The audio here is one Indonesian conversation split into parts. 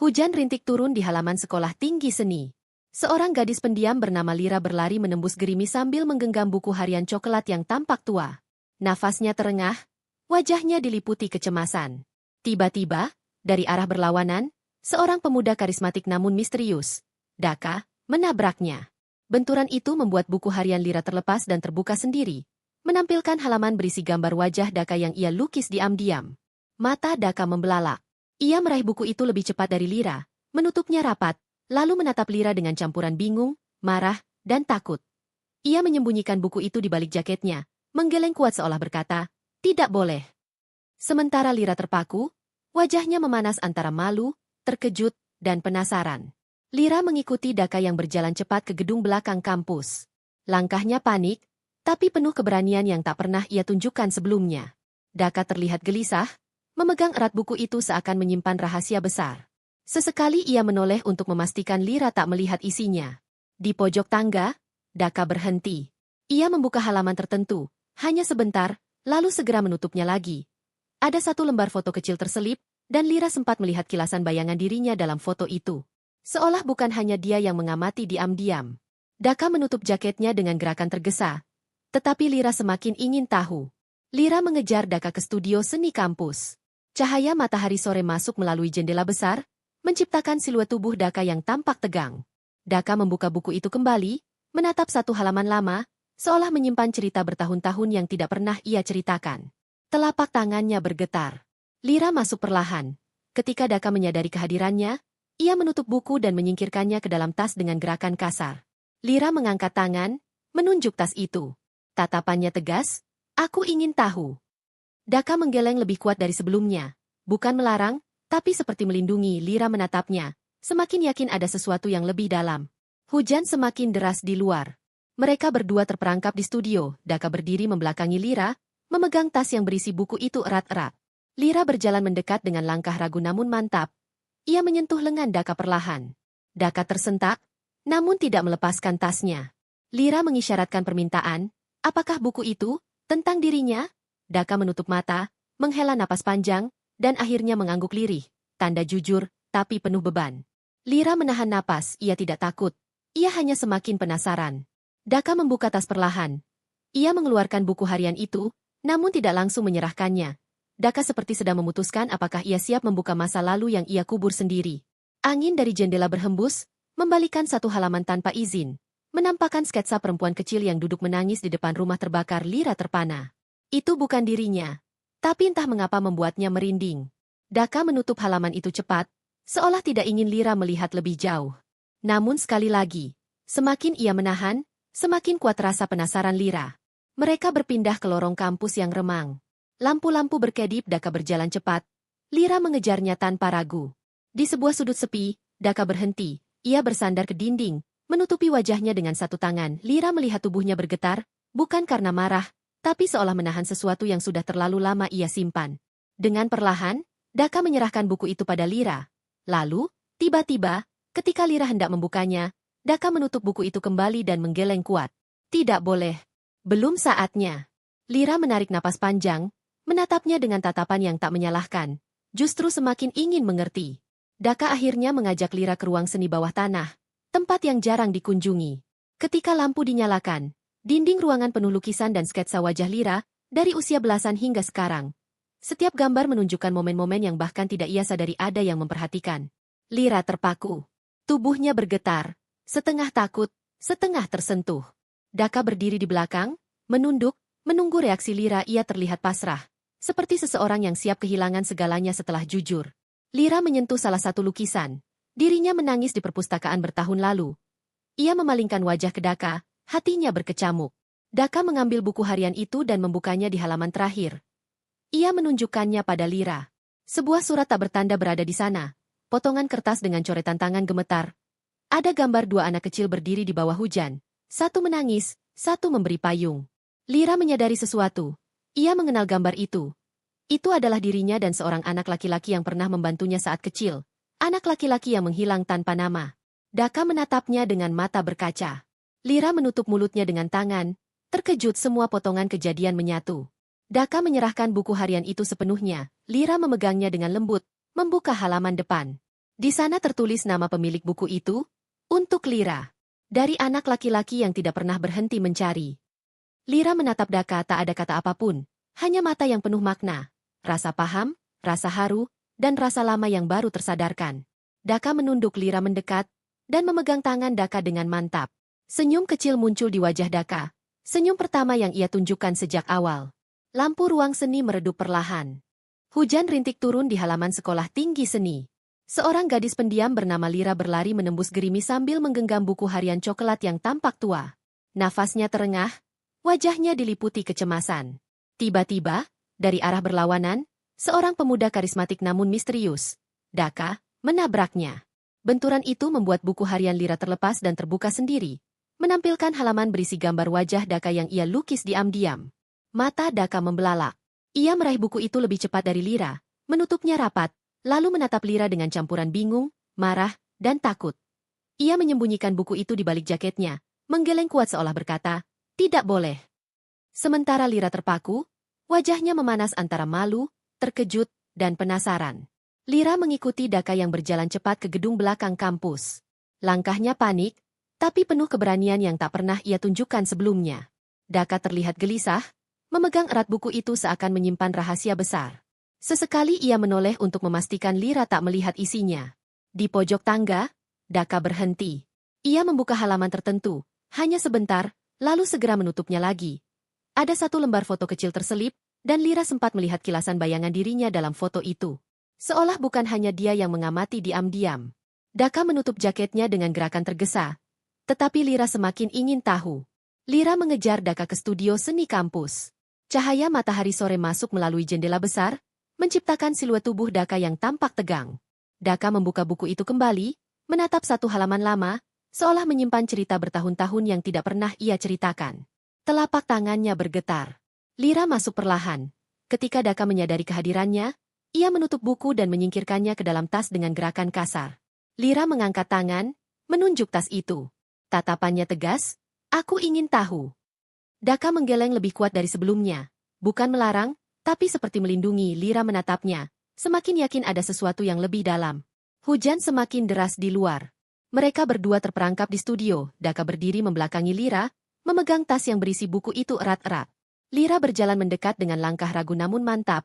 Hujan rintik turun di halaman sekolah tinggi seni. Seorang gadis pendiam bernama Lira berlari menembus gerimis sambil menggenggam buku harian coklat yang tampak tua. Nafasnya terengah, wajahnya diliputi kecemasan. Tiba-tiba, dari arah berlawanan, seorang pemuda karismatik namun misterius, Daka, menabraknya. Benturan itu membuat buku harian Lira terlepas dan terbuka sendiri, menampilkan halaman berisi gambar wajah Daka yang ia lukis diam-diam. Mata Daka membelalak. Ia meraih buku itu lebih cepat dari Lira, menutupnya rapat, lalu menatap Lira dengan campuran bingung, marah, dan takut. Ia menyembunyikan buku itu di balik jaketnya, menggeleng kuat seolah berkata, "Tidak boleh." Sementara Lira terpaku, wajahnya memanas antara malu, terkejut, dan penasaran. Lira mengikuti Daka yang berjalan cepat ke gedung belakang kampus. Langkahnya panik, tapi penuh keberanian yang tak pernah ia tunjukkan sebelumnya. Daka terlihat gelisah, memegang erat buku itu seakan menyimpan rahasia besar. Sesekali ia menoleh untuk memastikan Lira tak melihat isinya. Di pojok tangga, Daka berhenti. Ia membuka halaman tertentu, hanya sebentar, lalu segera menutupnya lagi. Ada satu lembar foto kecil terselip, dan Lira sempat melihat kilasan bayangan dirinya dalam foto itu. Seolah bukan hanya dia yang mengamati diam-diam. Daka menutup jaketnya dengan gerakan tergesa. Tetapi Lira semakin ingin tahu. Lira mengejar Daka ke studio seni kampus. Cahaya matahari sore masuk melalui jendela besar, menciptakan siluet tubuh Daka yang tampak tegang. Daka membuka buku itu kembali, menatap satu halaman lama, seolah menyimpan cerita bertahun-tahun yang tidak pernah ia ceritakan. Telapak tangannya bergetar. Lira masuk perlahan. Ketika Daka menyadari kehadirannya, ia menutup buku dan menyingkirkannya ke dalam tas dengan gerakan kasar. Lira mengangkat tangan, menunjuk tas itu. Tatapannya tegas, "Aku ingin tahu." Daka menggeleng lebih kuat dari sebelumnya. Bukan melarang, tapi seperti melindungi. Lira menatapnya, semakin yakin ada sesuatu yang lebih dalam. Hujan semakin deras di luar. Mereka berdua terperangkap di studio. Daka berdiri membelakangi Lira, memegang tas yang berisi buku itu erat-erat. Lira berjalan mendekat dengan langkah ragu namun mantap. Ia menyentuh lengan Daka perlahan. Daka tersentak, namun tidak melepaskan tasnya. Lira mengisyaratkan permintaan. Apakah buku itu tentang dirinya? Daka menutup mata, menghela napas panjang, dan akhirnya mengangguk lirih, tanda jujur, tapi penuh beban. Lira menahan napas, ia tidak takut. Ia hanya semakin penasaran. Daka membuka tas perlahan. Ia mengeluarkan buku harian itu, namun tidak langsung menyerahkannya. Daka seperti sedang memutuskan apakah ia siap membuka masa lalu yang ia kubur sendiri. Angin dari jendela berhembus, membalikan satu halaman tanpa izin, menampakkan sketsa perempuan kecil yang duduk menangis di depan rumah terbakar. Lira terpana. Itu bukan dirinya. Tapi entah mengapa membuatnya merinding. Daka menutup halaman itu cepat, seolah tidak ingin Lira melihat lebih jauh. Namun sekali lagi, semakin ia menahan, semakin kuat rasa penasaran Lira. Mereka berpindah ke lorong kampus yang remang. Lampu-lampu berkedip. Daka berjalan cepat. Lira mengejarnya tanpa ragu. Di sebuah sudut sepi, Daka berhenti. Ia bersandar ke dinding, menutupi wajahnya dengan satu tangan. Lira melihat tubuhnya bergetar, bukan karena marah, tapi seolah menahan sesuatu yang sudah terlalu lama ia simpan. Dengan perlahan, Daka menyerahkan buku itu pada Lira. Lalu, tiba-tiba, ketika Lira hendak membukanya, Daka menutup buku itu kembali dan menggeleng kuat. Tidak boleh. Belum saatnya. Lira menarik napas panjang, menatapnya dengan tatapan yang tak menyalahkan. Justru semakin ingin mengerti. Daka akhirnya mengajak Lira ke ruang seni bawah tanah, tempat yang jarang dikunjungi. Ketika lampu dinyalakan, dinding ruangan penuh lukisan dan sketsa wajah Lira, dari usia belasan hingga sekarang. Setiap gambar menunjukkan momen-momen yang bahkan tidak ia sadari ada yang memperhatikan. Lira terpaku. Tubuhnya bergetar, setengah takut, setengah tersentuh. Daka berdiri di belakang, menunduk, menunggu reaksi Lira. Ia terlihat pasrah, seperti seseorang yang siap kehilangan segalanya setelah jujur. Lira menyentuh salah satu lukisan. Dirinya menangis di perpustakaan bertahun lalu. Ia memalingkan wajah ke Daka. Hatinya berkecamuk. Daka mengambil buku harian itu dan membukanya di halaman terakhir. Ia menunjukkannya pada Lira. Sebuah surat tak bertanda berada di sana. Potongan kertas dengan coretan tangan gemetar. Ada gambar dua anak kecil berdiri di bawah hujan. Satu menangis, satu memberi payung. Lira menyadari sesuatu. Ia mengenal gambar itu. Itu adalah dirinya dan seorang anak laki-laki yang pernah membantunya saat kecil. Anak laki-laki yang menghilang tanpa nama. Daka menatapnya dengan mata berkaca. Lira menutup mulutnya dengan tangan, terkejut semua potongan kejadian menyatu. Daka menyerahkan buku harian itu sepenuhnya. Lira memegangnya dengan lembut, membuka halaman depan. Di sana tertulis nama pemilik buku itu, untuk Lira. Dari anak laki-laki yang tidak pernah berhenti mencari. Lira menatap Daka, tak ada kata apapun, hanya mata yang penuh makna, rasa paham, rasa haru, dan rasa lama yang baru tersadarkan. Daka menunduk, Lira mendekat, dan memegang tangan Daka dengan mantap. Senyum kecil muncul di wajah Daka, senyum pertama yang ia tunjukkan sejak awal. Lampu ruang seni meredup perlahan. Hujan rintik turun di halaman sekolah tinggi seni. Seorang gadis pendiam bernama Lira berlari menembus gerimis sambil menggenggam buku harian coklat yang tampak tua. Nafasnya terengah, wajahnya diliputi kecemasan. Tiba-tiba, dari arah berlawanan, seorang pemuda karismatik namun misterius, Daka, menabraknya. Benturan itu membuat buku harian Lira terlepas dan terbuka sendiri, menampilkan halaman berisi gambar wajah Daka yang ia lukis diam-diam. Mata Daka membelalak. Ia meraih buku itu lebih cepat dari Lira, menutupnya rapat, lalu menatap Lira dengan campuran bingung, marah, dan takut. Ia menyembunyikan buku itu di balik jaketnya, menggeleng kuat seolah berkata, "Tidak boleh." Sementara Lira terpaku, wajahnya memanas antara malu, terkejut, dan penasaran. Lira mengikuti Daka yang berjalan cepat ke gedung belakang kampus. Langkahnya panik, tapi penuh keberanian yang tak pernah ia tunjukkan sebelumnya. Daka terlihat gelisah, memegang erat buku itu seakan menyimpan rahasia besar. Sesekali ia menoleh untuk memastikan Lira tak melihat isinya. Di pojok tangga, Daka berhenti. Ia membuka halaman tertentu, hanya sebentar, lalu segera menutupnya lagi. Ada satu lembar foto kecil terselip, dan Lira sempat melihat kilasan bayangan dirinya dalam foto itu. Seolah bukan hanya dia yang mengamati diam-diam. Daka menutup jaketnya dengan gerakan tergesa. Tetapi Lira semakin ingin tahu. Lira mengejar Daka ke studio seni kampus. Cahaya matahari sore masuk melalui jendela besar, menciptakan siluet tubuh Daka yang tampak tegang. Daka membuka buku itu kembali, menatap satu halaman lama, seolah menyimpan cerita bertahun-tahun yang tidak pernah ia ceritakan. Telapak tangannya bergetar. Lira masuk perlahan. Ketika Daka menyadari kehadirannya, ia menutup buku dan menyingkirkannya ke dalam tas dengan gerakan kasar. Lira mengangkat tangan, menunjuk tas itu. Tatapannya tegas, "Aku ingin tahu." Daka menggeleng lebih kuat dari sebelumnya. Bukan melarang, tapi seperti melindungi. Lira menatapnya, semakin yakin ada sesuatu yang lebih dalam. Hujan semakin deras di luar. Mereka berdua terperangkap di studio. Daka berdiri membelakangi Lira, memegang tas yang berisi buku itu erat-erat. Lira berjalan mendekat dengan langkah ragu namun mantap.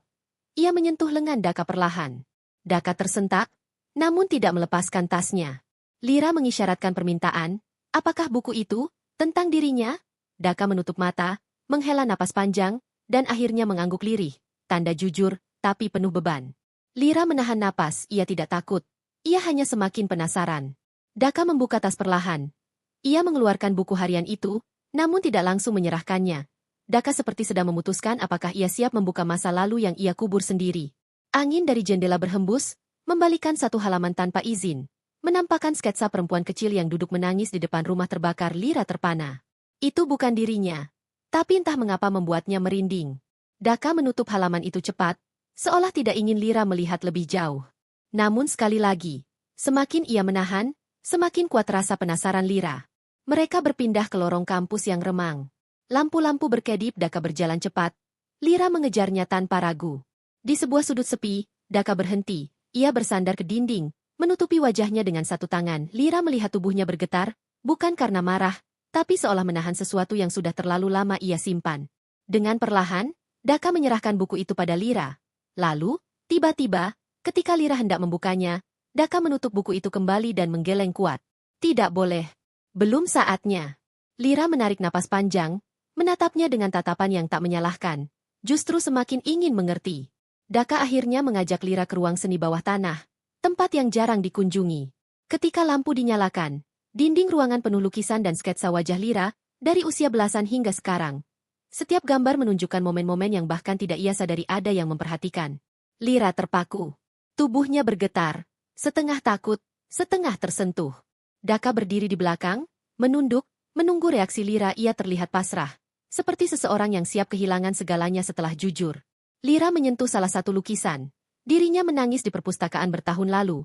Ia menyentuh lengan Daka perlahan. Daka tersentak, namun tidak melepaskan tasnya. Lira mengisyaratkan permintaan. "Apakah buku itu tentang dirinya?" Daka menutup mata, menghela napas panjang, dan akhirnya mengangguk lirih, tanda jujur, tapi penuh beban. Lira menahan napas, ia tidak takut. Ia hanya semakin penasaran. Daka membuka tas perlahan. Ia mengeluarkan buku harian itu, namun tidak langsung menyerahkannya. Daka seperti sedang memutuskan apakah ia siap membuka masa lalu yang ia kubur sendiri. Angin dari jendela berhembus, membalikan satu halaman tanpa izin, menampakkan sketsa perempuan kecil yang duduk menangis di depan rumah terbakar. Lira terpana. Itu bukan dirinya. Tapi entah mengapa membuatnya merinding. Daka menutup halaman itu cepat, seolah tidak ingin Lira melihat lebih jauh. Namun sekali lagi, semakin ia menahan, semakin kuat rasa penasaran Lira. Mereka berpindah ke lorong kampus yang remang. Lampu-lampu berkedip. Daka berjalan cepat. Lira mengejarnya tanpa ragu. Di sebuah sudut sepi, Daka berhenti. Ia bersandar ke dinding, menutupi wajahnya dengan satu tangan. Lira melihat tubuhnya bergetar, bukan karena marah, tapi seolah menahan sesuatu yang sudah terlalu lama ia simpan. Dengan perlahan, Daka menyerahkan buku itu pada Lira. Lalu, tiba-tiba, ketika Lira hendak membukanya, Daka menutup buku itu kembali dan menggeleng kuat. "Tidak boleh. Belum saatnya." Lira menarik napas panjang, menatapnya dengan tatapan yang tak menyalahkan. Justru semakin ingin mengerti. Daka akhirnya mengajak Lira ke ruang seni bawah tanah, tempat yang jarang dikunjungi. Ketika lampu dinyalakan, dinding ruangan penuh lukisan dan sketsa wajah Lira, dari usia belasan hingga sekarang. Setiap gambar menunjukkan momen-momen yang bahkan tidak ia sadari ada yang memperhatikan. Lira terpaku. Tubuhnya bergetar, setengah takut, setengah tersentuh. Daka berdiri di belakang, menunduk, menunggu reaksi Lira. Ia terlihat pasrah, seperti seseorang yang siap kehilangan segalanya setelah jujur. Lira menyentuh salah satu lukisan. Dirinya menangis di perpustakaan bertahun lalu.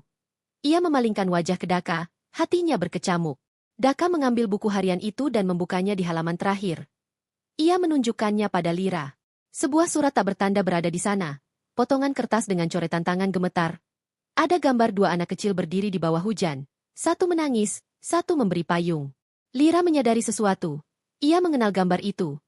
Ia memalingkan wajah ke Daka, hatinya berkecamuk. Daka mengambil buku harian itu dan membukanya di halaman terakhir. Ia menunjukkannya pada Lira. Sebuah surat tak bertanda berada di sana. Potongan kertas dengan coretan tangan gemetar. Ada gambar dua anak kecil berdiri di bawah hujan. Satu menangis, satu memberi payung. Lira menyadari sesuatu. Ia mengenal gambar itu.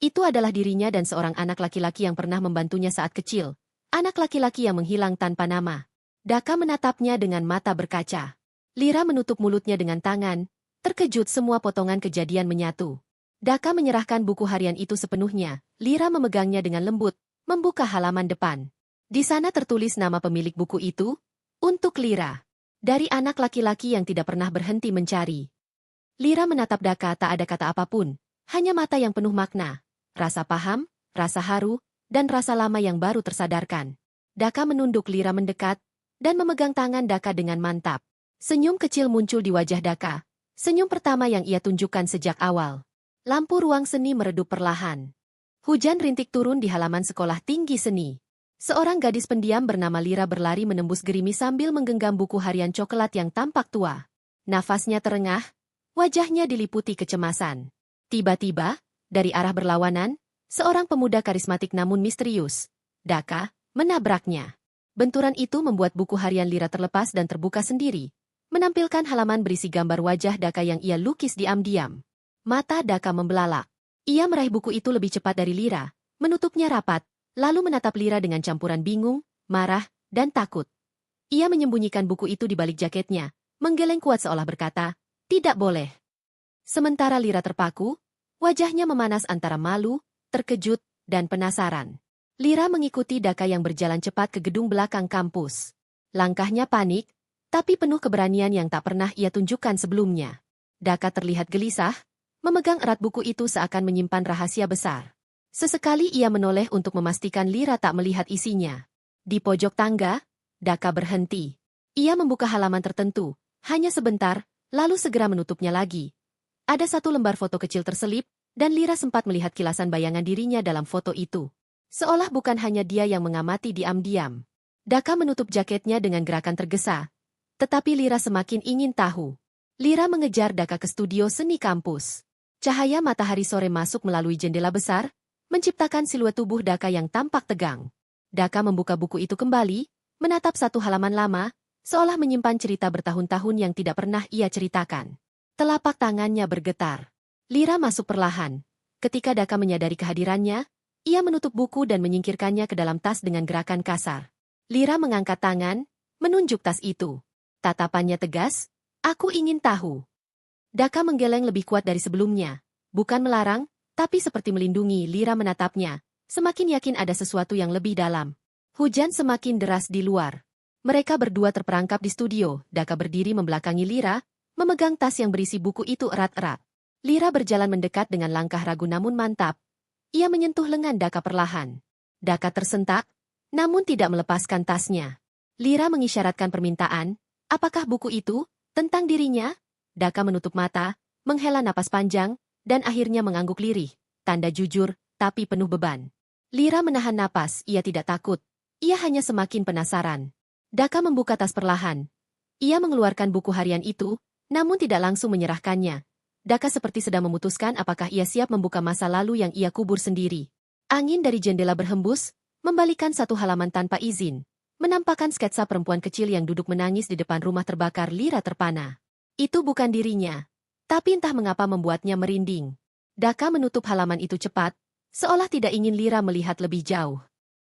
Itu adalah dirinya dan seorang anak laki-laki yang pernah membantunya saat kecil. Anak laki-laki yang menghilang tanpa nama. Daka menatapnya dengan mata berkaca. Lira menutup mulutnya dengan tangan. Terkejut semua potongan kejadian menyatu. Daka menyerahkan buku harian itu sepenuhnya. Lira memegangnya dengan lembut, membuka halaman depan. Di sana tertulis nama pemilik buku itu, untuk Lira. Dari anak laki-laki yang tidak pernah berhenti mencari. Lira menatap Daka, tak ada kata apapun, hanya mata yang penuh makna. Rasa paham, rasa haru, dan rasa lama yang baru tersadarkan. Daka menunduk, Lira mendekat, dan memegang tangan Daka dengan mantap. Senyum kecil muncul di wajah Daka. Senyum pertama yang ia tunjukkan sejak awal. Lampu ruang seni meredup perlahan. Hujan rintik turun di halaman sekolah tinggi seni. Seorang gadis pendiam bernama Lira berlari menembus gerimis sambil menggenggam buku harian coklat yang tampak tua. Nafasnya terengah, wajahnya diliputi kecemasan. Tiba-tiba, dari arah berlawanan, seorang pemuda karismatik namun misterius, Daka, menabraknya. Benturan itu membuat buku harian Lira terlepas dan terbuka sendiri, menampilkan halaman berisi gambar wajah Daka yang ia lukis diam-diam. Mata Daka membelalak. Ia meraih buku itu lebih cepat dari Lira, menutupnya rapat, lalu menatap Lira dengan campuran bingung, marah, dan takut. Ia menyembunyikan buku itu di balik jaketnya, menggeleng kuat seolah berkata, "Tidak boleh." Sementara Lira terpaku, wajahnya memanas antara malu, terkejut, dan penasaran. Lira mengikuti Daka yang berjalan cepat ke gedung belakang kampus. Langkahnya panik, tapi penuh keberanian yang tak pernah ia tunjukkan sebelumnya. Daka terlihat gelisah, memegang erat buku itu seakan menyimpan rahasia besar. Sesekali ia menoleh untuk memastikan Lira tak melihat isinya. Di pojok tangga, Daka berhenti. Ia membuka halaman tertentu, hanya sebentar, lalu segera menutupnya lagi. Ada satu lembar foto kecil terselip, dan Lira sempat melihat kilasan bayangan dirinya dalam foto itu. Seolah bukan hanya dia yang mengamati diam-diam. Daka menutup jaketnya dengan gerakan tergesa. Tetapi Lira semakin ingin tahu. Lira mengejar Daka ke studio seni kampus. Cahaya matahari sore masuk melalui jendela besar, menciptakan siluet tubuh Daka yang tampak tegang. Daka membuka buku itu kembali, menatap satu halaman lama, seolah menyimpan cerita bertahun-tahun yang tidak pernah ia ceritakan. Telapak tangannya bergetar. Lira masuk perlahan. Ketika Daka menyadari kehadirannya, ia menutup buku dan menyingkirkannya ke dalam tas dengan gerakan kasar. Lira mengangkat tangan, menunjuk tas itu. Tatapannya tegas, "Aku ingin tahu." Daka menggeleng lebih kuat dari sebelumnya. Bukan melarang, tapi seperti melindungi. Lira menatapnya, semakin yakin ada sesuatu yang lebih dalam. Hujan semakin deras di luar. Mereka berdua terperangkap di studio. Daka berdiri membelakangi Lira, memegang tas yang berisi buku itu erat-erat. Lira berjalan mendekat dengan langkah ragu namun mantap. Ia menyentuh lengan Daka perlahan. Daka tersentak, namun tidak melepaskan tasnya. Lira mengisyaratkan permintaan. Apakah buku itu tentang dirinya? Daka menutup mata, menghela napas panjang, dan akhirnya mengangguk lirih. Tanda jujur, tapi penuh beban. Lira menahan napas, ia tidak takut. Ia hanya semakin penasaran. Daka membuka tas perlahan. Ia mengeluarkan buku harian itu, namun tidak langsung menyerahkannya. Daka seperti sedang memutuskan apakah ia siap membuka masa lalu yang ia kubur sendiri. Angin dari jendela berhembus, membalikan satu halaman tanpa izin, menampakkan sketsa perempuan kecil yang duduk menangis di depan rumah terbakar. Lira terpana. Itu bukan dirinya. Tapi entah mengapa membuatnya merinding. Daka menutup halaman itu cepat, seolah tidak ingin Lira melihat lebih jauh.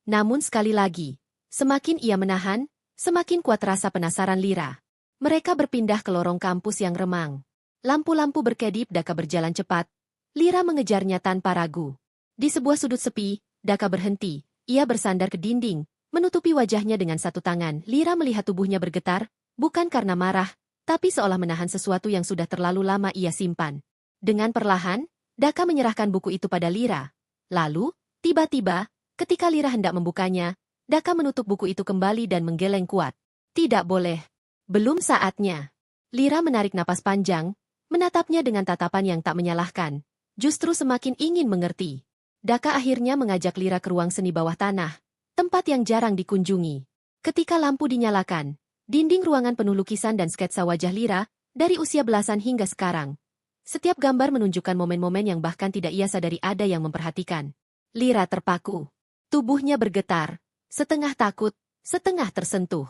Namun sekali lagi, semakin ia menahan, semakin kuat rasa penasaran Lira. Mereka berpindah ke lorong kampus yang remang. Lampu-lampu berkedip. Daka berjalan cepat. Lira mengejarnya tanpa ragu. Di sebuah sudut sepi, Daka berhenti. Ia bersandar ke dinding, menutupi wajahnya dengan satu tangan. Lira melihat tubuhnya bergetar, bukan karena marah, tapi seolah menahan sesuatu yang sudah terlalu lama ia simpan. Dengan perlahan, Daka menyerahkan buku itu pada Lira. Lalu, tiba-tiba, ketika Lira hendak membukanya, Daka menutup buku itu kembali dan menggeleng kuat. Tidak boleh. Belum saatnya. Lira menarik napas panjang, menatapnya dengan tatapan yang tak menyalahkan, justru semakin ingin mengerti. Daka akhirnya mengajak Lira ke ruang seni bawah tanah, tempat yang jarang dikunjungi. Ketika lampu dinyalakan, dinding ruangan penuh lukisan dan sketsa wajah Lira, dari usia belasan hingga sekarang. Setiap gambar menunjukkan momen-momen yang bahkan tidak ia sadari ada yang memperhatikan. Lira terpaku. Tubuhnya bergetar, setengah takut, setengah tersentuh.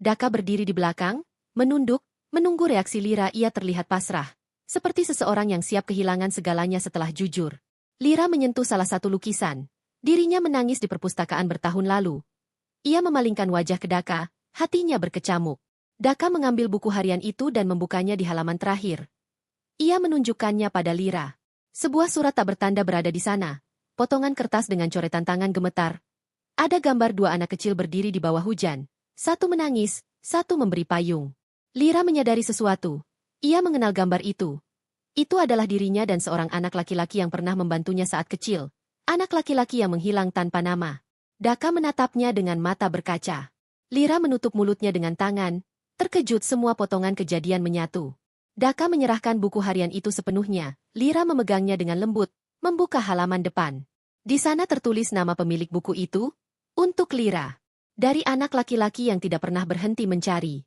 Daka berdiri di belakang, menunduk, menunggu reaksi Lira. Ia terlihat pasrah, seperti seseorang yang siap kehilangan segalanya setelah jujur. Lira menyentuh salah satu lukisan. Dirinya menangis di perpustakaan bertahun lalu. Ia memalingkan wajah ke Daka, hatinya berkecamuk. Daka mengambil buku harian itu dan membukanya di halaman terakhir. Ia menunjukkannya pada Lira. Sebuah surat tak bertanda berada di sana. Potongan kertas dengan coretan tangan gemetar. Ada gambar dua anak kecil berdiri di bawah hujan. Satu menangis, satu memberi payung. Lira menyadari sesuatu. Ia mengenal gambar itu. Itu adalah dirinya dan seorang anak laki-laki yang pernah membantunya saat kecil. Anak laki-laki yang menghilang tanpa nama. Daka menatapnya dengan mata berkaca. Lira menutup mulutnya dengan tangan. Terkejut semua potongan kejadian menyatu. Daka menyerahkan buku harian itu sepenuhnya. Lira memegangnya dengan lembut, membuka halaman depan. Di sana tertulis nama pemilik buku itu, untuk Lira. Dari anak laki-laki yang tidak pernah berhenti mencari.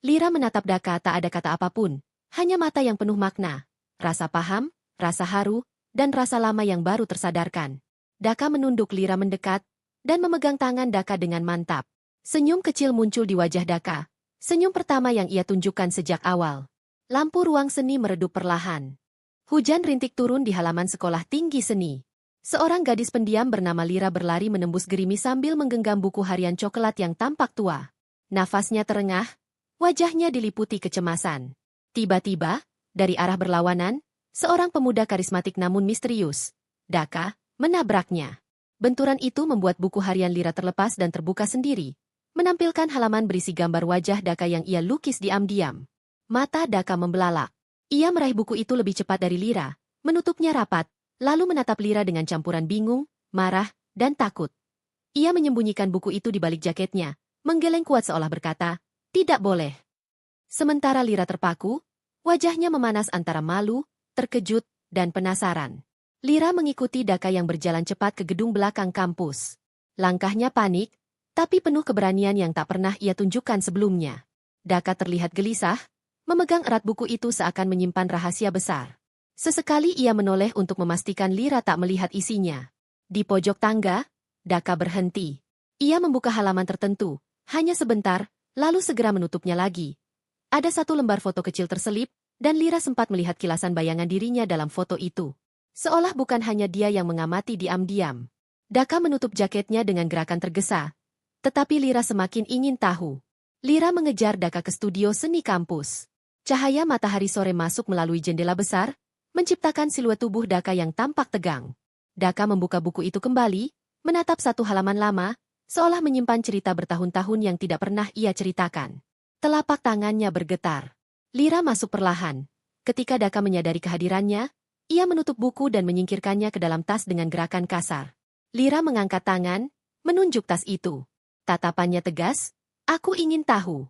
Lira menatap Daka, tak ada kata apapun, hanya mata yang penuh makna, rasa paham, rasa haru, dan rasa lama yang baru tersadarkan. Daka menunduk. Lira mendekat, dan memegang tangan Daka dengan mantap. Senyum kecil muncul di wajah Daka. Senyum pertama yang ia tunjukkan sejak awal. Lampu ruang seni meredup perlahan. Hujan rintik turun di halaman sekolah tinggi seni. Seorang gadis pendiam bernama Lira berlari menembus gerimis sambil menggenggam buku harian coklat yang tampak tua. Nafasnya terengah, wajahnya diliputi kecemasan. Tiba-tiba, dari arah berlawanan, seorang pemuda karismatik namun misterius, Daka, menabraknya. Benturan itu membuat buku harian Lira terlepas dan terbuka sendiri, menampilkan halaman berisi gambar wajah Daka yang ia lukis diam-diam. Mata Daka membelalak. Ia meraih buku itu lebih cepat dari Lira, menutupnya rapat, lalu menatap Lira dengan campuran bingung, marah, dan takut. Ia menyembunyikan buku itu di balik jaketnya, menggeleng kuat seolah berkata, "Tidak boleh." Sementara Lira terpaku, wajahnya memanas antara malu, terkejut, dan penasaran. Lira mengikuti Daka yang berjalan cepat ke gedung belakang kampus. Langkahnya panik, tapi penuh keberanian yang tak pernah ia tunjukkan sebelumnya. Daka terlihat gelisah, memegang erat buku itu seakan menyimpan rahasia besar. Sesekali ia menoleh untuk memastikan Lira tak melihat isinya. Di pojok tangga, Daka berhenti. Ia membuka halaman tertentu, hanya sebentar, lalu segera menutupnya lagi. Ada satu lembar foto kecil terselip, dan Lira sempat melihat kilasan bayangan dirinya dalam foto itu. Seolah bukan hanya dia yang mengamati diam-diam. Daka menutup jaketnya dengan gerakan tergesa. Tetapi Lira semakin ingin tahu. Lira mengejar Daka ke studio seni kampus. Cahaya matahari sore masuk melalui jendela besar, menciptakan siluet tubuh Daka yang tampak tegang. Daka membuka buku itu kembali, menatap satu halaman lama, seolah menyimpan cerita bertahun-tahun yang tidak pernah ia ceritakan. Telapak tangannya bergetar. Lira masuk perlahan. Ketika Daka menyadari kehadirannya, ia menutup buku dan menyingkirkannya ke dalam tas dengan gerakan kasar. Lira mengangkat tangan, menunjuk tas itu. Tatapannya tegas, "Aku ingin tahu."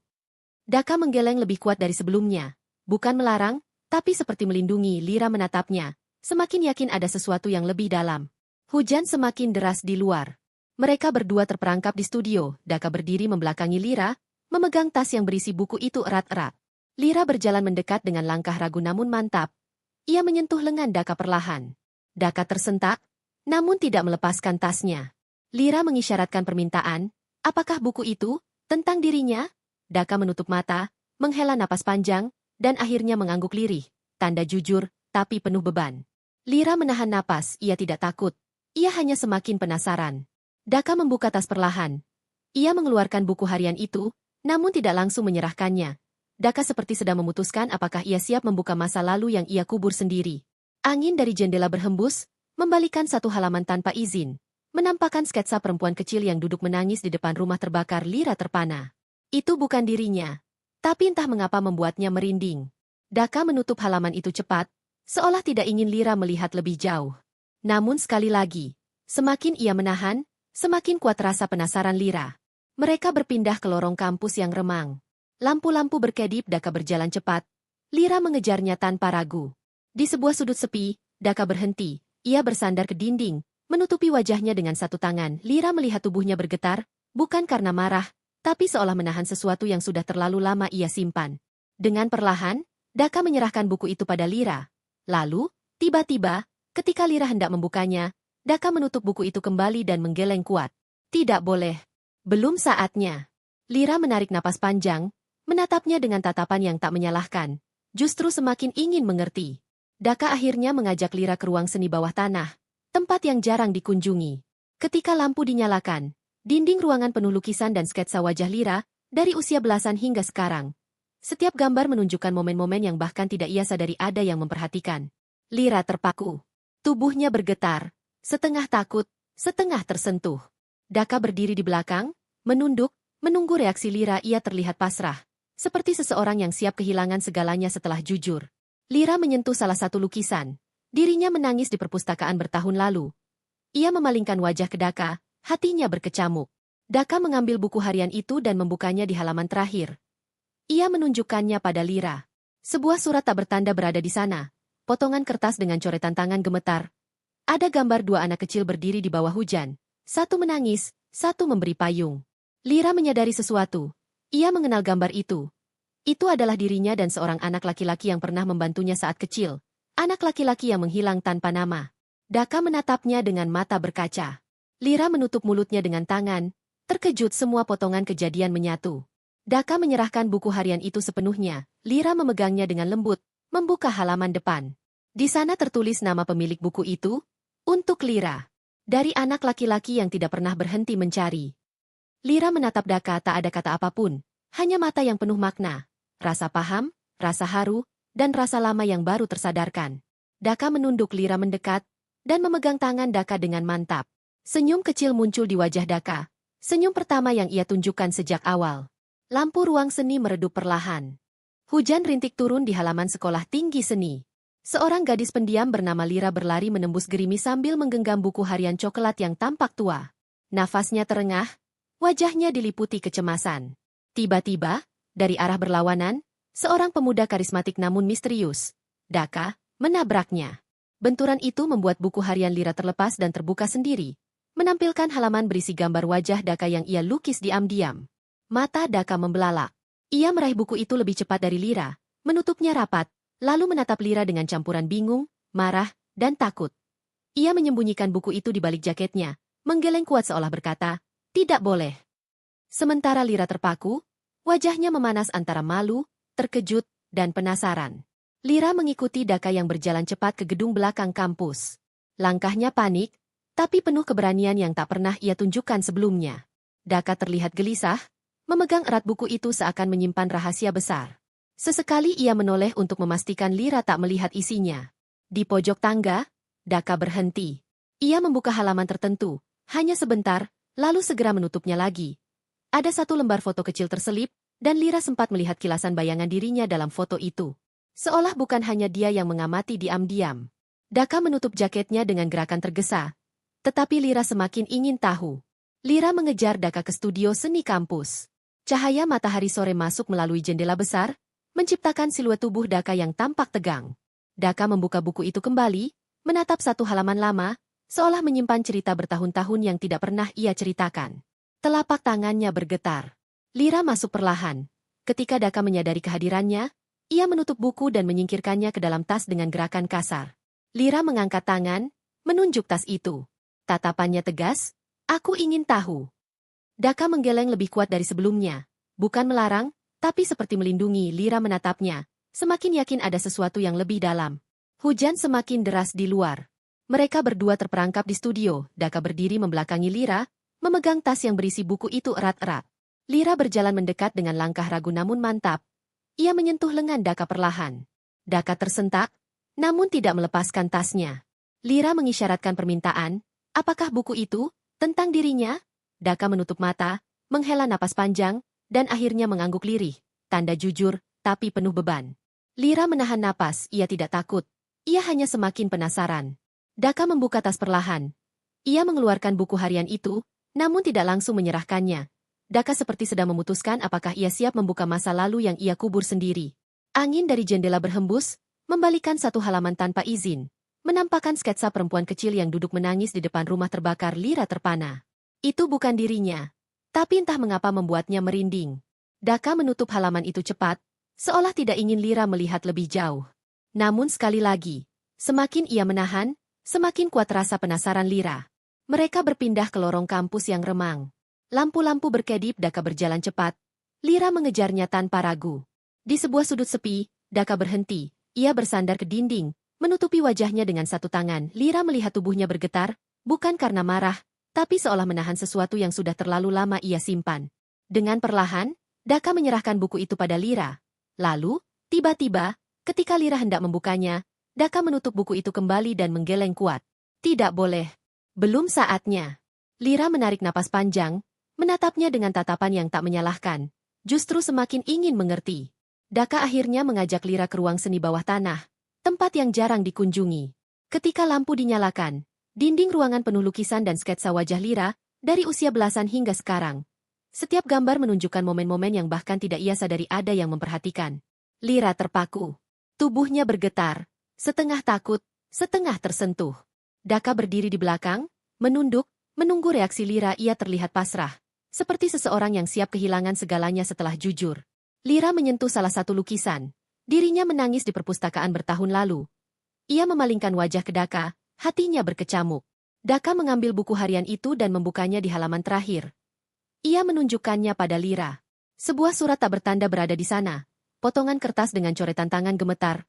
Daka menggeleng lebih kuat dari sebelumnya. Bukan melarang, tapi seperti melindungi. Lira menatapnya, semakin yakin ada sesuatu yang lebih dalam. Hujan semakin deras di luar. Mereka berdua terperangkap di studio. Daka berdiri membelakangi Lira, memegang tas yang berisi buku itu erat-erat. Lira berjalan mendekat dengan langkah ragu namun mantap. Ia menyentuh lengan Daka perlahan. Daka tersentak, namun tidak melepaskan tasnya. Lira mengisyaratkan permintaan. Apakah buku itu tentang dirinya? Daka menutup mata, menghela napas panjang, dan akhirnya mengangguk lirih. Tanda jujur, tapi penuh beban. Lira menahan napas. Ia tidak takut. Ia hanya semakin penasaran. Daka membuka tas perlahan. Ia mengeluarkan buku harian itu, namun tidak langsung menyerahkannya. Daka seperti sedang memutuskan apakah ia siap membuka masa lalu yang ia kubur sendiri. Angin dari jendela berhembus, membalikan satu halaman tanpa izin, menampakkan sketsa perempuan kecil yang duduk menangis di depan rumah terbakar. Lira terpana. Itu bukan dirinya, tapi entah mengapa membuatnya merinding. Daka menutup halaman itu cepat, seolah tidak ingin Lira melihat lebih jauh. Namun sekali lagi, semakin ia menahan, semakin kuat rasa penasaran Lira. Mereka berpindah ke lorong kampus yang remang. Lampu-lampu berkedip. Daka berjalan cepat. Lira mengejarnya tanpa ragu. Di sebuah sudut sepi, Daka berhenti. Ia bersandar ke dinding, menutupi wajahnya dengan satu tangan. Lira melihat tubuhnya bergetar, bukan karena marah, tapi seolah menahan sesuatu yang sudah terlalu lama ia simpan. Dengan perlahan, Daka menyerahkan buku itu pada Lira. Lalu, tiba-tiba, ketika Lira hendak membukanya, Daka menutup buku itu kembali dan menggeleng kuat. Tidak boleh. Belum saatnya. Lira menarik napas panjang, menatapnya dengan tatapan yang tak menyalahkan, justru semakin ingin mengerti. Daka akhirnya mengajak Lira ke ruang seni bawah tanah, tempat yang jarang dikunjungi. Ketika lampu dinyalakan, dinding ruangan penuh lukisan dan sketsa wajah Lira, dari usia belasan hingga sekarang. Setiap gambar menunjukkan momen-momen yang bahkan tidak ia sadari ada yang memperhatikan. Lira terpaku. Tubuhnya bergetar, setengah takut, setengah tersentuh. Daka berdiri di belakang, menunduk, menunggu reaksi Lira. Ia terlihat pasrah, seperti seseorang yang siap kehilangan segalanya setelah jujur. Lira menyentuh salah satu lukisan. Dirinya menangis di perpustakaan bertahun lalu. Ia memalingkan wajah ke Daka, hatinya berkecamuk. Daka mengambil buku harian itu dan membukanya di halaman terakhir. Ia menunjukkannya pada Lira. Sebuah surat tak bertanda berada di sana. Potongan kertas dengan coretan tangan gemetar. Ada gambar dua anak kecil berdiri di bawah hujan. Satu menangis, satu memberi payung. Lira menyadari sesuatu. Ia mengenal gambar itu. Itu adalah dirinya dan seorang anak laki-laki yang pernah membantunya saat kecil. Anak laki-laki yang menghilang tanpa nama. Daka menatapnya dengan mata berkaca. Lira menutup mulutnya dengan tangan. Terkejut semua potongan kejadian menyatu. Daka menyerahkan buku harian itu sepenuhnya. Lira memegangnya dengan lembut, membuka halaman depan. Di sana tertulis nama pemilik buku itu, untuk Lira. Dari anak laki-laki yang tidak pernah berhenti mencari. Lira menatap Daka, tak ada kata apapun. Hanya mata yang penuh makna. Rasa paham, rasa haru, dan rasa lama yang baru tersadarkan. Daka menunduk. Lira mendekat, dan memegang tangan Daka dengan mantap. Senyum kecil muncul di wajah Daka. Senyum pertama yang ia tunjukkan sejak awal. Lampu ruang seni meredup perlahan. Hujan rintik turun di halaman sekolah tinggi seni. Seorang gadis pendiam bernama Lira berlari menembus gerimis sambil menggenggam buku harian coklat yang tampak tua. Nafasnya terengah, wajahnya diliputi kecemasan. Tiba-tiba, dari arah berlawanan, seorang pemuda karismatik namun misterius, Daka, menabraknya. Benturan itu membuat buku harian Lira terlepas dan terbuka sendiri, menampilkan halaman berisi gambar wajah Daka yang ia lukis diam-diam. Mata Daka membelalak. Ia meraih buku itu lebih cepat dari Lira, menutupnya rapat, lalu menatap Lira dengan campuran bingung, marah, dan takut. Ia menyembunyikan buku itu di balik jaketnya, menggeleng kuat seolah berkata, "Tidak boleh." Sementara Lira terpaku, wajahnya memanas antara malu, terkejut, dan penasaran. Lira mengikuti Daka yang berjalan cepat ke gedung belakang kampus. Langkahnya panik, tapi penuh keberanian yang tak pernah ia tunjukkan sebelumnya. Daka terlihat gelisah, memegang erat buku itu seakan menyimpan rahasia besar. Sesekali ia menoleh untuk memastikan Lira tak melihat isinya. Di pojok tangga, Daka berhenti. Ia membuka halaman tertentu, hanya sebentar, lalu segera menutupnya lagi. Ada satu lembar foto kecil terselip, dan Lira sempat melihat kilasan bayangan dirinya dalam foto itu. Seolah bukan hanya dia yang mengamati diam-diam. Daka menutup jaketnya dengan gerakan tergesa. Tetapi Lira semakin ingin tahu. Lira mengejar Daka ke studio seni kampus. Cahaya matahari sore masuk melalui jendela besar, menciptakan siluet tubuh Daka yang tampak tegang. Daka membuka buku itu kembali, menatap satu halaman lama, seolah menyimpan cerita bertahun-tahun yang tidak pernah ia ceritakan. Telapak tangannya bergetar. Lira masuk perlahan. Ketika Daka menyadari kehadirannya, ia menutup buku dan menyingkirkannya ke dalam tas dengan gerakan kasar. Lira mengangkat tangan, menunjuk tas itu. Tatapannya tegas, "Aku ingin tahu." Daka menggeleng lebih kuat dari sebelumnya. Bukan melarang, tapi seperti melindungi. Lira menatapnya, semakin yakin ada sesuatu yang lebih dalam. Hujan semakin deras di luar. Mereka berdua terperangkap di studio. Daka berdiri membelakangi Lira, memegang tas yang berisi buku itu erat-erat. Lira berjalan mendekat dengan langkah ragu namun mantap. Ia menyentuh lengan Daka perlahan. Daka tersentak, namun tidak melepaskan tasnya. Lira mengisyaratkan permintaan. Apakah buku itu tentang dirinya? Daka menutup mata, menghela napas panjang, dan akhirnya mengangguk lirih. Tanda jujur, tapi penuh beban. Lira menahan napas, ia tidak takut. Ia hanya semakin penasaran. Daka membuka tas perlahan. Ia mengeluarkan buku harian itu, namun tidak langsung menyerahkannya. Daka seperti sedang memutuskan apakah ia siap membuka masa lalu yang ia kubur sendiri. Angin dari jendela berhembus, membalikan satu halaman tanpa izin, menampakkan sketsa perempuan kecil yang duduk menangis di depan rumah terbakar. Lira terpana. Itu bukan dirinya, tapi entah mengapa membuatnya merinding. Daka menutup halaman itu cepat, seolah tidak ingin Lira melihat lebih jauh. Namun sekali lagi, semakin ia menahan, semakin kuat rasa penasaran Lira. Mereka berpindah ke lorong kampus yang remang. Lampu-lampu berkedip, Daka berjalan cepat. Lira mengejarnya tanpa ragu. Di sebuah sudut sepi, Daka berhenti. Ia bersandar ke dinding, menutupi wajahnya dengan satu tangan. Lira melihat tubuhnya bergetar, bukan karena marah, tapi seolah menahan sesuatu yang sudah terlalu lama ia simpan. Dengan perlahan, Daka menyerahkan buku itu pada Lira. Lalu, tiba-tiba, ketika Lira hendak membukanya, Daka menutup buku itu kembali dan menggeleng kuat. Tidak boleh. Belum saatnya. Lira menarik napas panjang, menatapnya dengan tatapan yang tak menyalahkan. Justru semakin ingin mengerti. Daka akhirnya mengajak Lira ke ruang seni bawah tanah, tempat yang jarang dikunjungi. Ketika lampu dinyalakan, dinding ruangan penuh lukisan dan sketsa wajah Lira, dari usia belasan hingga sekarang. Setiap gambar menunjukkan momen-momen yang bahkan tidak ia sadari ada yang memperhatikan. Lira terpaku. Tubuhnya bergetar, setengah takut, setengah tersentuh. Daka berdiri di belakang, menunduk, menunggu reaksi Lira. Ia terlihat pasrah, seperti seseorang yang siap kehilangan segalanya setelah jujur. Lira menyentuh salah satu lukisan. Dirinya menangis di perpustakaan bertahun lalu. Ia memalingkan wajah ke Daka, hatinya berkecamuk. Daka mengambil buku harian itu dan membukanya di halaman terakhir. Ia menunjukkannya pada Lira. Sebuah surat tak bertanda berada di sana. Potongan kertas dengan coretan tangan gemetar.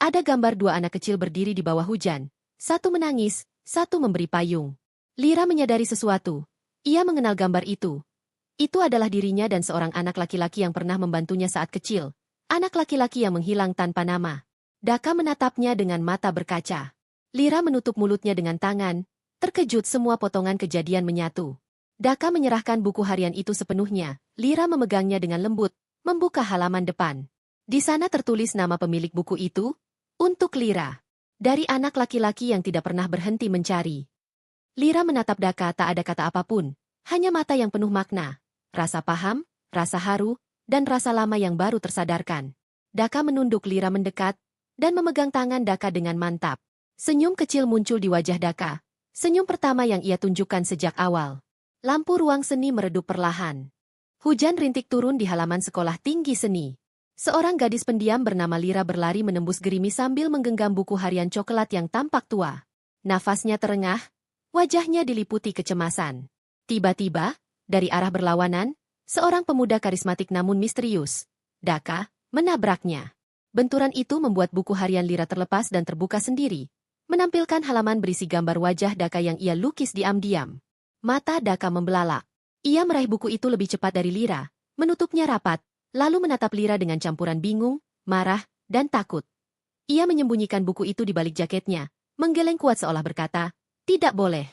Ada gambar dua anak kecil berdiri di bawah hujan. Satu menangis, satu memberi payung. Lira menyadari sesuatu. Ia mengenal gambar itu. Itu adalah dirinya dan seorang anak laki-laki yang pernah membantunya saat kecil. Anak laki-laki yang menghilang tanpa nama. Daka menatapnya dengan mata berkaca. Lira menutup mulutnya dengan tangan. Terkejut, semua potongan kejadian menyatu. Daka menyerahkan buku harian itu sepenuhnya. Lira memegangnya dengan lembut, membuka halaman depan. Di sana tertulis nama pemilik buku itu, untuk Lira. Dari anak laki-laki yang tidak pernah berhenti mencari. Lira menatap Daka, tak ada kata apapun, hanya mata yang penuh makna, rasa paham, rasa haru, dan rasa lama yang baru tersadarkan. Daka menunduk. Lira mendekat, dan memegang tangan Daka dengan mantap. Senyum kecil muncul di wajah Daka, senyum pertama yang ia tunjukkan sejak awal. Lampu ruang seni meredup perlahan. Hujan rintik turun di halaman sekolah tinggi seni. Seorang gadis pendiam bernama Lira berlari menembus gerimis sambil menggenggam buku harian coklat yang tampak tua. Nafasnya terengah, wajahnya diliputi kecemasan. Tiba-tiba, dari arah berlawanan, seorang pemuda karismatik namun misterius, Daka, menabraknya. Benturan itu membuat buku harian Lira terlepas dan terbuka sendiri, menampilkan halaman berisi gambar wajah Daka yang ia lukis diam-diam. Mata Daka membelalak. Ia meraih buku itu lebih cepat dari Lira, menutupnya rapat, lalu menatap Lira dengan campuran bingung, marah, dan takut. Ia menyembunyikan buku itu di balik jaketnya, menggeleng kuat seolah berkata, "Tidak boleh."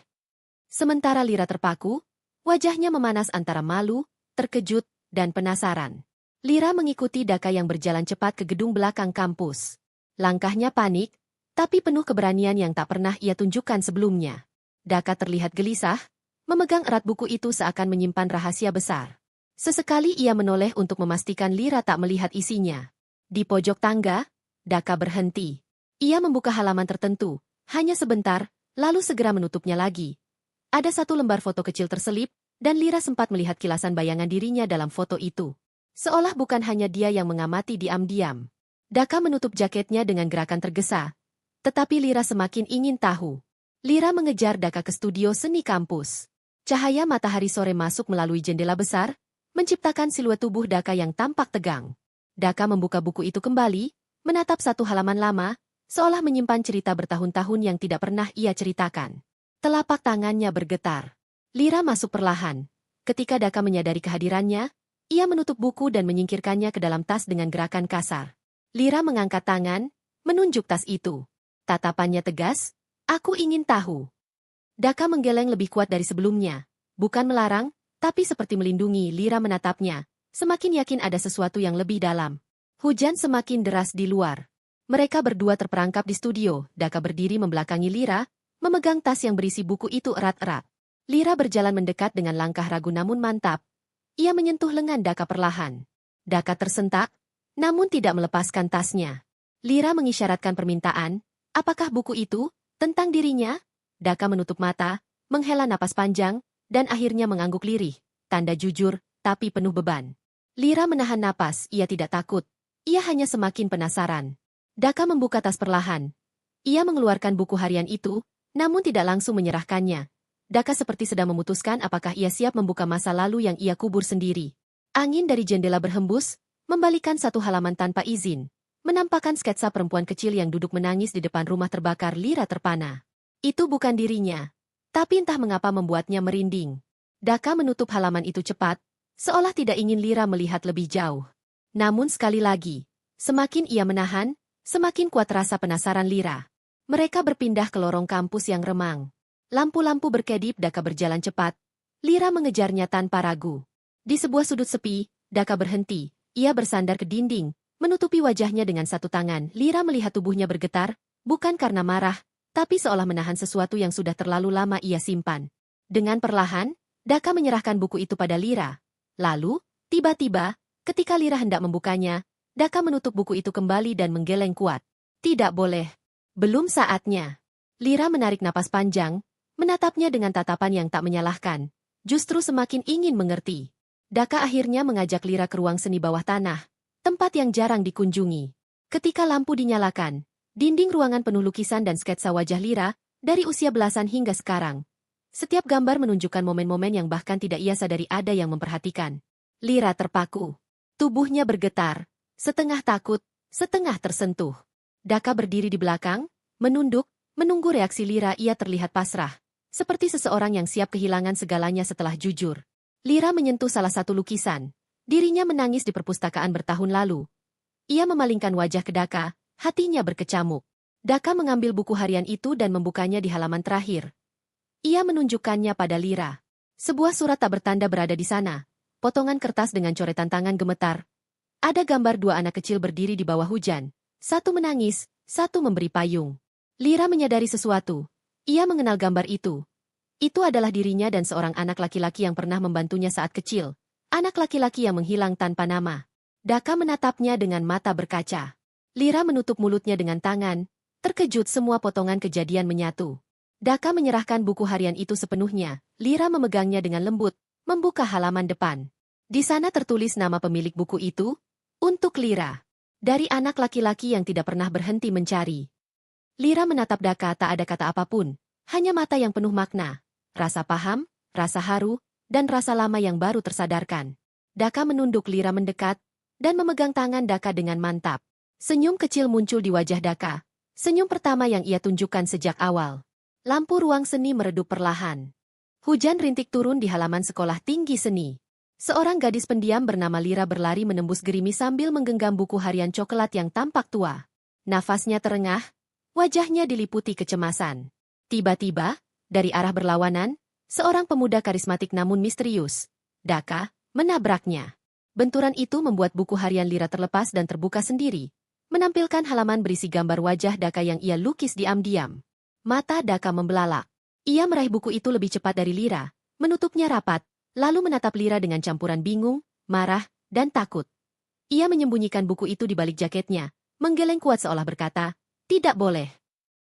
Sementara Lira terpaku, wajahnya memanas antara malu, terkejut, dan penasaran. Lira mengikuti Daka yang berjalan cepat ke gedung belakang kampus. Langkahnya panik, tapi penuh keberanian yang tak pernah ia tunjukkan sebelumnya. Daka terlihat gelisah, memegang erat buku itu seakan menyimpan rahasia besar. Sesekali ia menoleh untuk memastikan Lira tak melihat isinya. Di pojok tangga, Daka berhenti. Ia membuka halaman tertentu, hanya sebentar, lalu segera menutupnya lagi. Ada satu lembar foto kecil terselip, dan Lira sempat melihat kilasan bayangan dirinya dalam foto itu. Seolah bukan hanya dia yang mengamati diam-diam. Daka menutup jaketnya dengan gerakan tergesa. Tetapi Lira semakin ingin tahu. Lira mengejar Daka ke studio seni kampus. Cahaya matahari sore masuk melalui jendela besar, menciptakan siluet tubuh Daka yang tampak tegang. Daka membuka buku itu kembali, menatap satu halaman lama, seolah menyimpan cerita bertahun-tahun yang tidak pernah ia ceritakan. Telapak tangannya bergetar. Lira masuk perlahan. Ketika Daka menyadari kehadirannya, ia menutup buku dan menyingkirkannya ke dalam tas dengan gerakan kasar. Lira mengangkat tangan, menunjuk tas itu. Tatapannya tegas, "Aku ingin tahu." Daka menggeleng lebih kuat dari sebelumnya. Bukan melarang, tapi seperti melindungi. Lira menatapnya, semakin yakin ada sesuatu yang lebih dalam. Hujan semakin deras di luar. Mereka berdua terperangkap di studio. Daka berdiri membelakangi Lira, memegang tas yang berisi buku itu erat-erat. Lira berjalan mendekat dengan langkah ragu namun mantap. Ia menyentuh lengan Daka perlahan. Daka tersentak, namun tidak melepaskan tasnya. Lira mengisyaratkan permintaan. Apakah buku itu tentang dirinya? Daka menutup mata, menghela napas panjang, dan akhirnya mengangguk lirih, tanda jujur, tapi penuh beban. Lira menahan napas, ia tidak takut. Ia hanya semakin penasaran. Daka membuka tas perlahan. Ia mengeluarkan buku harian itu, namun tidak langsung menyerahkannya. Daka seperti sedang memutuskan apakah ia siap membuka masa lalu yang ia kubur sendiri. Angin dari jendela berhembus, membalikan satu halaman tanpa izin, menampakkan sketsa perempuan kecil yang duduk menangis di depan rumah terbakar Lira terpana. Itu bukan dirinya, tapi entah mengapa membuatnya merinding. Daka menutup halaman itu cepat, seolah tidak ingin Lira melihat lebih jauh. Namun sekali lagi, semakin ia menahan, semakin kuat rasa penasaran Lira. Mereka berpindah ke lorong kampus yang remang. Lampu-lampu berkedip, Daka berjalan cepat. Lira mengejarnya tanpa ragu. Di sebuah sudut sepi, Daka berhenti. Ia bersandar ke dinding, menutupi wajahnya dengan satu tangan. Lira melihat tubuhnya bergetar, bukan karena marah, tapi seolah menahan sesuatu yang sudah terlalu lama ia simpan. Dengan perlahan, Daka menyerahkan buku itu pada Lira. Lalu, tiba-tiba, ketika Lira hendak membukanya, Daka menutup buku itu kembali dan menggeleng kuat. Tidak boleh. Belum saatnya. Lira menarik napas panjang, menatapnya dengan tatapan yang tak menyalahkan, justru semakin ingin mengerti. Daka akhirnya mengajak Lira ke ruang seni bawah tanah, tempat yang jarang dikunjungi. Ketika lampu dinyalakan, dinding ruangan penuh lukisan dan sketsa wajah Lira, dari usia belasan hingga sekarang. Setiap gambar menunjukkan momen-momen yang bahkan tidak ia sadari ada yang memperhatikan. Lira terpaku. Tubuhnya bergetar, setengah takut, setengah tersentuh. Daka berdiri di belakang, menunduk, menunggu reaksi Lira. Ia terlihat pasrah, seperti seseorang yang siap kehilangan segalanya setelah jujur. Lira menyentuh salah satu lukisan. Dirinya menangis di perpustakaan bertahun lalu. Ia memalingkan wajah ke Daka, hatinya berkecamuk. Daka mengambil buku harian itu dan membukanya di halaman terakhir. Ia menunjukkannya pada Lira. Sebuah surat tak bertanda berada di sana. Potongan kertas dengan coretan tangan gemetar. Ada gambar dua anak kecil berdiri di bawah hujan. Satu menangis, satu memberi payung. Lira menyadari sesuatu. Ia mengenal gambar itu. Itu adalah dirinya dan seorang anak laki-laki yang pernah membantunya saat kecil. Anak laki-laki yang menghilang tanpa nama. Daka menatapnya dengan mata berkaca. Lira menutup mulutnya dengan tangan. Terkejut, semua potongan kejadian menyatu. Daka menyerahkan buku harian itu sepenuhnya. Lira memegangnya dengan lembut, membuka halaman depan. Di sana tertulis nama pemilik buku itu, untuk Lira. Dari anak laki-laki yang tidak pernah berhenti mencari. Lira menatap Daka, tak ada kata apapun, hanya mata yang penuh makna, rasa paham, rasa haru, dan rasa lama yang baru tersadarkan. Daka menunduk, Lira mendekat, dan memegang tangan Daka dengan mantap. Senyum kecil muncul di wajah Daka, senyum pertama yang ia tunjukkan sejak awal. Lampu ruang seni meredup perlahan. Hujan rintik turun di halaman sekolah tinggi seni. Seorang gadis pendiam bernama Lira berlari menembus gerimis sambil menggenggam buku harian coklat yang tampak tua. Nafasnya terengah, wajahnya diliputi kecemasan. Tiba-tiba, dari arah berlawanan, seorang pemuda karismatik namun misterius, Daka, menabraknya. Benturan itu membuat buku harian Lira terlepas dan terbuka sendiri, menampilkan halaman berisi gambar wajah Daka yang ia lukis diam-diam. Mata Daka membelalak. Ia meraih buku itu lebih cepat dari Lira, menutupnya rapat, lalu menatap Lira dengan campuran bingung, marah, dan takut. Ia menyembunyikan buku itu di balik jaketnya, menggeleng kuat seolah berkata, "Tidak boleh."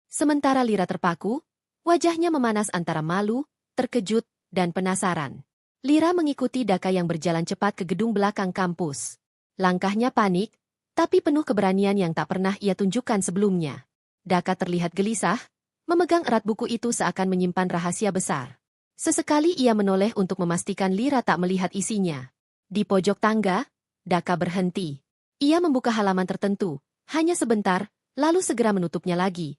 Sementara Lira terpaku, wajahnya memanas antara malu, terkejut, dan penasaran. Lira mengikuti Daka yang berjalan cepat ke gedung belakang kampus. Langkahnya panik, tapi penuh keberanian yang tak pernah ia tunjukkan sebelumnya. Daka terlihat gelisah, memegang erat buku itu seakan menyimpan rahasia besar. Sesekali ia menoleh untuk memastikan Lira tak melihat isinya. Di pojok tangga, Daka berhenti. Ia membuka halaman tertentu, hanya sebentar, lalu segera menutupnya lagi.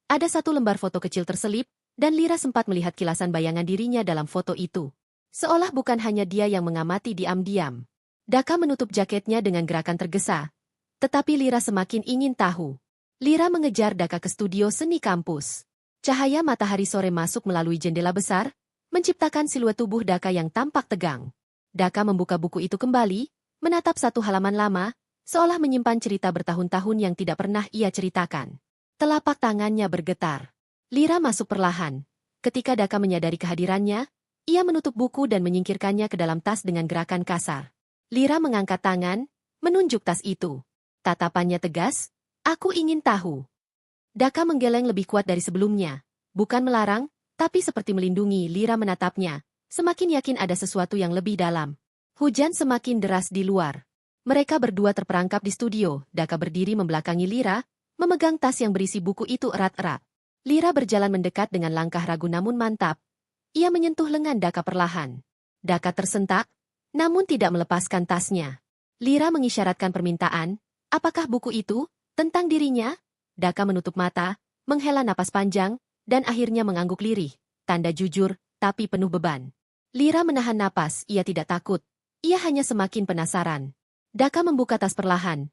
Ada satu lembar foto kecil terselip, dan Lira sempat melihat kilasan bayangan dirinya dalam foto itu. Seolah bukan hanya dia yang mengamati diam-diam. Daka menutup jaketnya dengan gerakan tergesa. Tetapi Lira semakin ingin tahu. Lira mengejar Daka ke studio seni kampus. Cahaya matahari sore masuk melalui jendela besar, menciptakan siluet tubuh Daka yang tampak tegang. Daka membuka buku itu kembali, menatap satu halaman lama, seolah menyimpan cerita bertahun-tahun yang tidak pernah ia ceritakan. Telapak tangannya bergetar. Lira masuk perlahan. Ketika Daka menyadari kehadirannya, ia menutup buku dan menyingkirkannya ke dalam tas dengan gerakan kasar. Lira mengangkat tangan, menunjuk tas itu. Tatapannya tegas, "Aku ingin tahu." Daka menggeleng lebih kuat dari sebelumnya. Bukan melarang, tapi seperti melindungi. Lira menatapnya, semakin yakin ada sesuatu yang lebih dalam. Hujan semakin deras di luar. Mereka berdua terperangkap di studio. Daka berdiri membelakangi Lira, memegang tas yang berisi buku itu erat-erat. Lira berjalan mendekat dengan langkah ragu namun mantap. Ia menyentuh lengan Daka perlahan. Daka tersentak, namun tidak melepaskan tasnya. Lira mengisyaratkan permintaan. Apakah buku itu tentang dirinya? Daka menutup mata, menghela napas panjang, dan akhirnya mengangguk lirih. Tanda jujur, tapi penuh beban. Lira menahan napas, ia tidak takut. Ia hanya semakin penasaran. Daka membuka tas perlahan.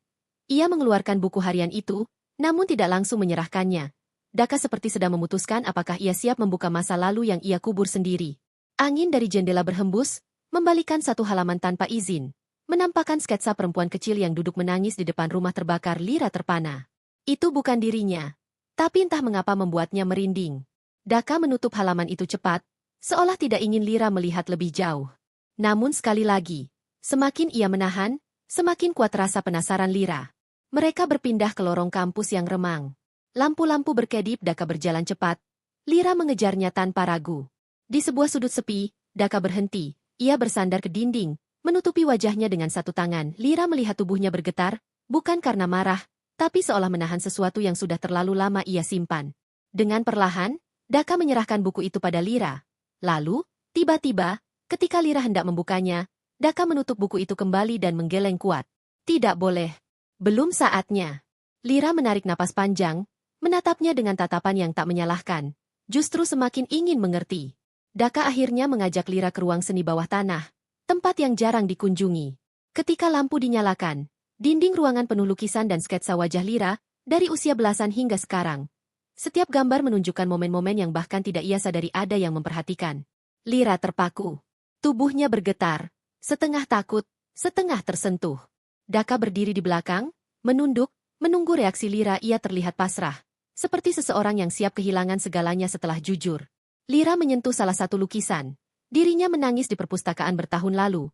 Ia mengeluarkan buku harian itu, namun tidak langsung menyerahkannya. Daka seperti sedang memutuskan apakah ia siap membuka masa lalu yang ia kubur sendiri. Angin dari jendela berhembus, membalikan satu halaman tanpa izin. Menampakkan sketsa perempuan kecil yang duduk menangis di depan rumah terbakar. Lira terpana. Itu bukan dirinya. Tapi entah mengapa membuatnya merinding. Daka menutup halaman itu cepat, seolah tidak ingin Lira melihat lebih jauh. Namun sekali lagi, semakin ia menahan, semakin kuat rasa penasaran Lira. Mereka berpindah ke lorong kampus yang remang. Lampu-lampu berkedip. Daka berjalan cepat. Lira mengejarnya tanpa ragu. Di sebuah sudut sepi, Daka berhenti. Ia bersandar ke dinding, menutupi wajahnya dengan satu tangan. Lira melihat tubuhnya bergetar, bukan karena marah, tapi seolah menahan sesuatu yang sudah terlalu lama ia simpan. Dengan perlahan, Daka menyerahkan buku itu pada Lira. Lalu, tiba-tiba, ketika Lira hendak membukanya, Daka menutup buku itu kembali dan menggeleng kuat. Tidak boleh. Belum saatnya. Lira menarik napas panjang, menatapnya dengan tatapan yang tak menyalahkan. Justru semakin ingin mengerti. Daka akhirnya mengajak Lira ke ruang seni bawah tanah, tempat yang jarang dikunjungi. Ketika lampu dinyalakan, dinding ruangan penuh lukisan dan sketsa wajah Lira, dari usia belasan hingga sekarang. Setiap gambar menunjukkan momen-momen yang bahkan tidak ia sadari ada yang memperhatikan. Lira terpaku. Tubuhnya bergetar, setengah takut, setengah tersentuh. Daka berdiri di belakang, menunduk, menunggu reaksi Lira. Ia terlihat pasrah, seperti seseorang yang siap kehilangan segalanya setelah jujur. Lira menyentuh salah satu lukisan. Dirinya menangis di perpustakaan bertahun lalu.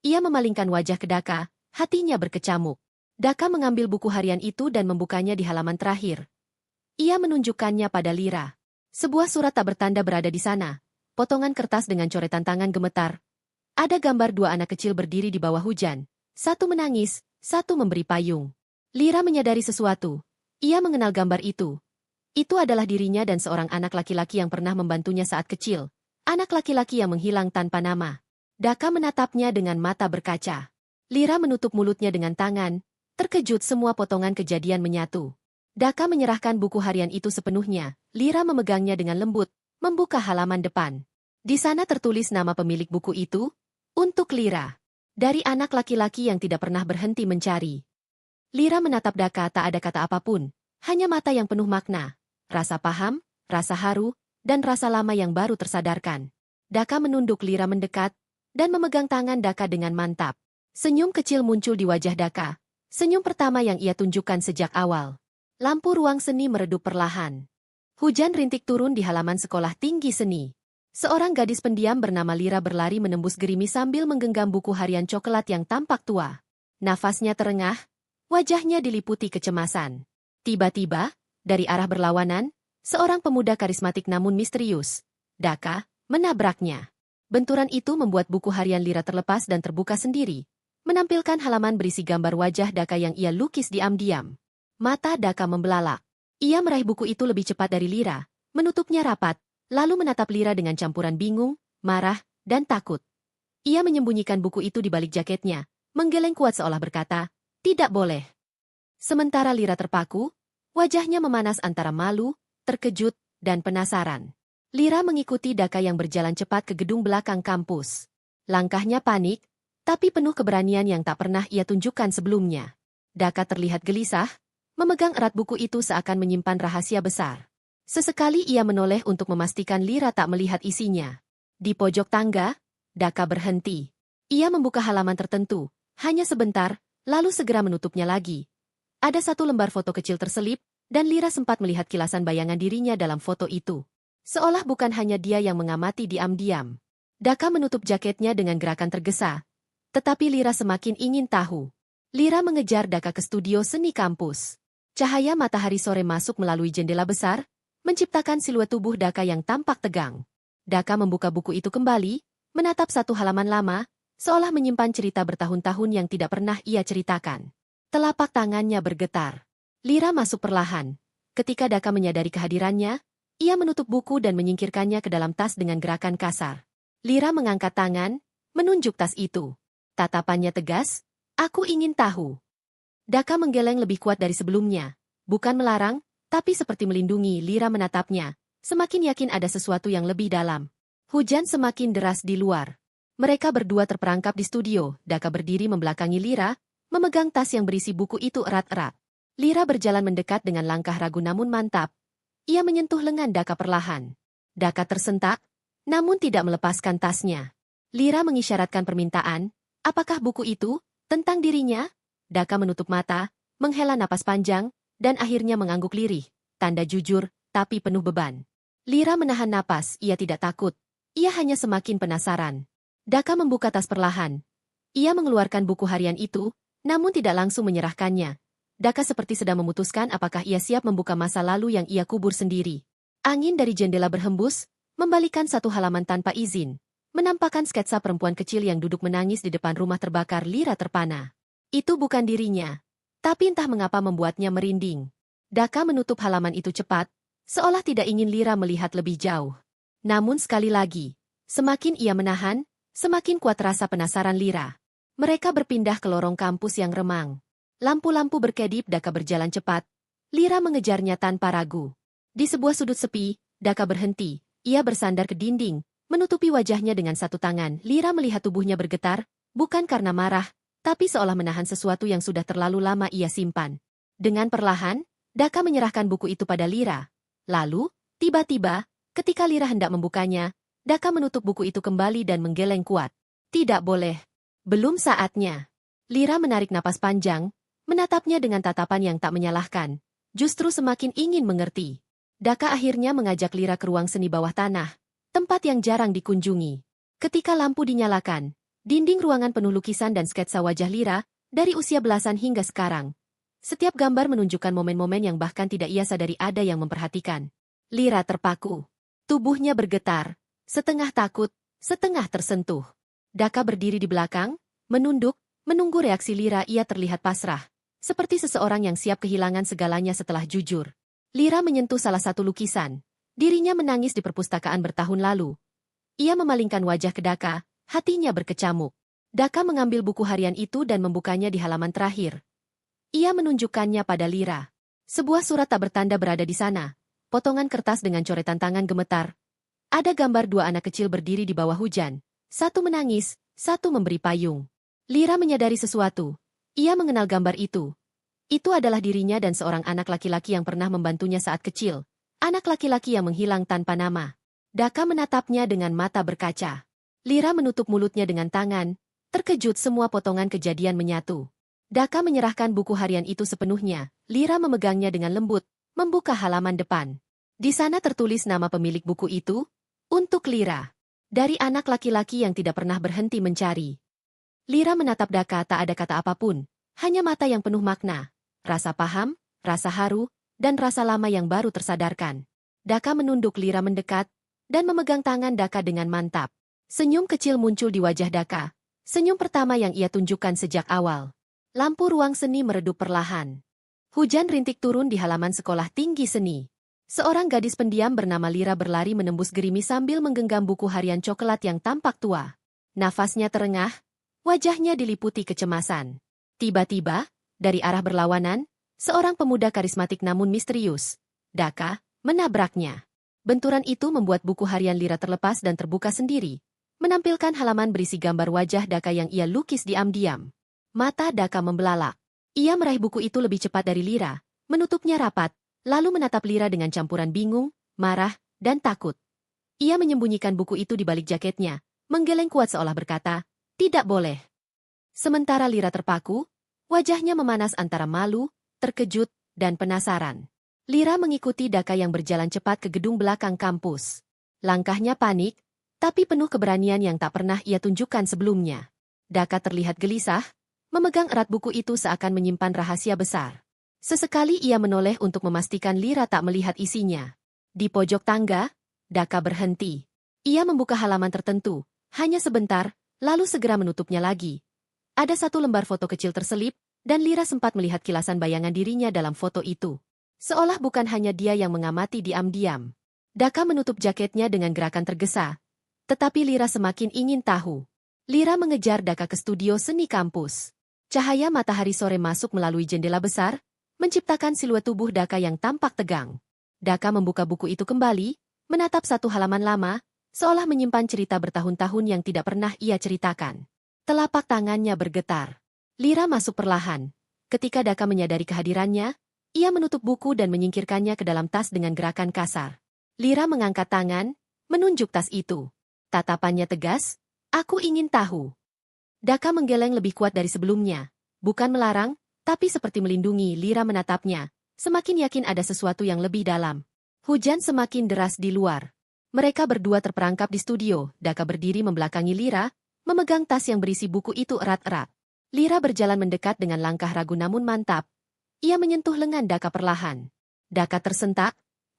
Ia memalingkan wajah ke Daka, hatinya berkecamuk. Daka mengambil buku harian itu dan membukanya di halaman terakhir. Ia menunjukkannya pada Lira. Sebuah surat tak bertanda berada di sana. Potongan kertas dengan coretan tangan gemetar. Ada gambar dua anak kecil berdiri di bawah hujan. Satu menangis, satu memberi payung. Lira menyadari sesuatu. Ia mengenal gambar itu. Itu adalah dirinya dan seorang anak laki-laki yang pernah membantunya saat kecil. Anak laki-laki yang menghilang tanpa nama. Daka menatapnya dengan mata berkaca. Lira menutup mulutnya dengan tangan. Terkejut, semua potongan kejadian menyatu. Daka menyerahkan buku harian itu sepenuhnya. Lira memegangnya dengan lembut, membuka halaman depan. Di sana tertulis nama pemilik buku itu, untuk Lira. Dari anak laki-laki yang tidak pernah berhenti mencari. Lira menatap Daka, tak ada kata apapun, hanya mata yang penuh makna. Rasa paham, rasa haru, dan rasa lama yang baru tersadarkan. Daka menunduk. Lira mendekat, dan memegang tangan Daka dengan mantap. Senyum kecil muncul di wajah Daka. Senyum pertama yang ia tunjukkan sejak awal. Lampu ruang seni meredup perlahan. Hujan rintik turun di halaman sekolah tinggi seni. Seorang gadis pendiam bernama Lira berlari menembus gerimis sambil menggenggam buku harian coklat yang tampak tua. Nafasnya terengah, wajahnya diliputi kecemasan. Tiba-tiba, dari arah berlawanan, seorang pemuda karismatik namun misterius, Daka, menabraknya. Benturan itu membuat buku harian Lira terlepas dan terbuka sendiri, menampilkan halaman berisi gambar wajah Daka yang ia lukis diam-diam. Mata Daka membelalak. Ia meraih buku itu lebih cepat dari Lira, menutupnya rapat, lalu menatap Lira dengan campuran bingung, marah, dan takut. Ia menyembunyikan buku itu di balik jaketnya, menggeleng kuat seolah berkata, "Tidak boleh." Sementara Lira terpaku, wajahnya memanas antara malu, terkejut, dan penasaran. Lira mengikuti Daka yang berjalan cepat ke gedung belakang kampus. Langkahnya panik, tapi penuh keberanian yang tak pernah ia tunjukkan sebelumnya. Daka terlihat gelisah, memegang erat buku itu seakan menyimpan rahasia besar. Sesekali ia menoleh untuk memastikan Lira tak melihat isinya. Di pojok tangga, Daka berhenti. Ia membuka halaman tertentu, hanya sebentar, lalu segera menutupnya lagi. Ada satu lembar foto kecil terselip, dan Lira sempat melihat kilasan bayangan dirinya dalam foto itu. Seolah bukan hanya dia yang mengamati diam-diam. Daka menutup jaketnya dengan gerakan tergesa. Tetapi Lira semakin ingin tahu. Lira mengejar Daka ke studio seni kampus. Cahaya matahari sore masuk melalui jendela besar, menciptakan siluet tubuh Daka yang tampak tegang. Daka membuka buku itu kembali, menatap satu halaman lama, seolah menyimpan cerita bertahun-tahun yang tidak pernah ia ceritakan. Telapak tangannya bergetar. Lira masuk perlahan. Ketika Daka menyadari kehadirannya, Ia menutup buku dan menyingkirkannya ke dalam tas dengan gerakan kasar. Lira mengangkat tangan, menunjuk tas itu. Tatapannya tegas, "Aku ingin tahu." Daka menggeleng lebih kuat dari sebelumnya. Bukan melarang, tapi seperti melindungi. Lira menatapnya, semakin yakin ada sesuatu yang lebih dalam. Hujan semakin deras di luar. Mereka berdua terperangkap di studio. Daka berdiri membelakangi Lira, memegang tas yang berisi buku itu erat-erat. Lira berjalan mendekat dengan langkah ragu namun mantap. Ia menyentuh lengan Daka perlahan. Daka tersentak, namun tidak melepaskan tasnya. Lira mengisyaratkan permintaan. Apakah buku itu tentang dirinya? Daka menutup mata, menghela napas panjang, dan akhirnya mengangguk lirih. Tanda jujur, tapi penuh beban. Lira menahan napas, ia tidak takut. Ia hanya semakin penasaran. Daka membuka tas perlahan. Ia mengeluarkan buku harian itu, namun tidak langsung menyerahkannya. Daka seperti sedang memutuskan apakah ia siap membuka masa lalu yang ia kubur sendiri. Angin dari jendela berhembus, membalikan satu halaman tanpa izin. Menampakkan sketsa perempuan kecil yang duduk menangis di depan rumah terbakar. Lira terpana. Itu bukan dirinya. Tapi entah mengapa membuatnya merinding. Daka menutup halaman itu cepat, seolah tidak ingin Lira melihat lebih jauh. Namun sekali lagi, semakin ia menahan, semakin kuat rasa penasaran Lira. Mereka berpindah ke lorong kampus yang remang. Lampu-lampu berkedip. Daka berjalan cepat. Lira mengejarnya tanpa ragu. Di sebuah sudut sepi, Daka berhenti. Ia bersandar ke dinding, menutupi wajahnya dengan satu tangan. Lira melihat tubuhnya bergetar, bukan karena marah, tapi seolah menahan sesuatu yang sudah terlalu lama ia simpan. Dengan perlahan, Daka menyerahkan buku itu pada Lira. Lalu, tiba-tiba, ketika Lira hendak membukanya, Daka menutup buku itu kembali dan menggeleng kuat. Tidak boleh. Belum saatnya. Lira menarik napas panjang, menatapnya dengan tatapan yang tak menyalahkan. Justru semakin ingin mengerti. Daka akhirnya mengajak Lira ke ruang seni bawah tanah, tempat yang jarang dikunjungi. Ketika lampu dinyalakan, dinding ruangan penuh lukisan dan sketsa wajah Lira, dari usia belasan hingga sekarang. Setiap gambar menunjukkan momen-momen yang bahkan tidak ia sadari ada yang memperhatikan. Lira terpaku. Tubuhnya bergetar, setengah takut, setengah tersentuh. Daka berdiri di belakang, menunduk, menunggu reaksi Lira. Ia terlihat pasrah, seperti seseorang yang siap kehilangan segalanya setelah jujur. Lira menyentuh salah satu lukisan. Dirinya menangis di perpustakaan bertahun lalu. Ia memalingkan wajah ke Daka, hatinya berkecamuk. Daka mengambil buku harian itu dan membukanya di halaman terakhir. Ia menunjukkannya pada Lira. Sebuah surat tak bertanda berada di sana. Potongan kertas dengan coretan tangan gemetar. Ada gambar dua anak kecil berdiri di bawah hujan. Satu menangis, satu memberi payung. Lira menyadari sesuatu. Ia mengenal gambar itu. Itu adalah dirinya dan seorang anak laki-laki yang pernah membantunya saat kecil. Anak laki-laki yang menghilang tanpa nama. Daka menatapnya dengan mata berkaca. Lira menutup mulutnya dengan tangan. Terkejut semua potongan kejadian menyatu. Daka menyerahkan buku harian itu sepenuhnya. Lira memegangnya dengan lembut, membuka halaman depan. Di sana tertulis nama pemilik buku itu, untuk Lira. Dari anak laki-laki yang tidak pernah berhenti mencari. Lira menatap Daka, tak ada kata apapun, hanya mata yang penuh makna. Rasa paham, rasa haru, dan rasa lama yang baru tersadarkan. Daka menunduk. Lira mendekat, dan memegang tangan Daka dengan mantap. Senyum kecil muncul di wajah Daka. Senyum pertama yang ia tunjukkan sejak awal. Lampu ruang seni meredup perlahan. Hujan rintik turun di halaman sekolah tinggi seni. Seorang gadis pendiam bernama Lira berlari menembus gerimis sambil menggenggam buku harian coklat yang tampak tua. Nafasnya terengah, wajahnya diliputi kecemasan. Tiba-tiba, dari arah berlawanan, seorang pemuda karismatik namun misterius, Daka, menabraknya. Benturan itu membuat buku harian Lira terlepas dan terbuka sendiri, menampilkan halaman berisi gambar wajah Daka yang ia lukis diam-diam. Mata Daka membelalak. Ia meraih buku itu lebih cepat dari Lira, menutupnya rapat, lalu menatap Lira dengan campuran bingung, marah, dan takut. Ia menyembunyikan buku itu di balik jaketnya, menggeleng kuat seolah berkata, "Tidak boleh." Sementara Lira terpaku, wajahnya memanas antara malu, terkejut, dan penasaran. Lira mengikuti Daka yang berjalan cepat ke gedung belakang kampus. Langkahnya panik, tapi penuh keberanian yang tak pernah ia tunjukkan sebelumnya. Daka terlihat gelisah, memegang erat buku itu seakan menyimpan rahasia besar. Sesekali ia menoleh untuk memastikan Lira tak melihat isinya. Di pojok tangga, Daka berhenti. Ia membuka halaman tertentu, hanya sebentar, lalu segera menutupnya lagi. Ada satu lembar foto kecil terselip, dan Lira sempat melihat kilasan bayangan dirinya dalam foto itu. Seolah bukan hanya dia yang mengamati diam-diam. Daka menutup jaketnya dengan gerakan tergesa. Tetapi Lira semakin ingin tahu. Lira mengejar Daka ke studio seni kampus. Cahaya matahari sore masuk melalui jendela besar, menciptakan siluet tubuh Daka yang tampak tegang. Daka membuka buku itu kembali, menatap satu halaman lama, seolah menyimpan cerita bertahun-tahun yang tidak pernah ia ceritakan. Telapak tangannya bergetar. Lira masuk perlahan. Ketika Daka menyadari kehadirannya, ia menutup buku dan menyingkirkannya ke dalam tas dengan gerakan kasar. Lira mengangkat tangan, menunjuk tas itu. Tatapannya tegas, "Aku ingin tahu." Daka menggeleng lebih kuat dari sebelumnya. Bukan melarang, tapi seperti melindungi. Lira menatapnya, semakin yakin ada sesuatu yang lebih dalam. Hujan semakin deras di luar. Mereka berdua terperangkap di studio. Daka berdiri membelakangi Lira, memegang tas yang berisi buku itu erat-erat. Lira berjalan mendekat dengan langkah ragu namun mantap. Ia menyentuh lengan Daka perlahan. Daka tersentak,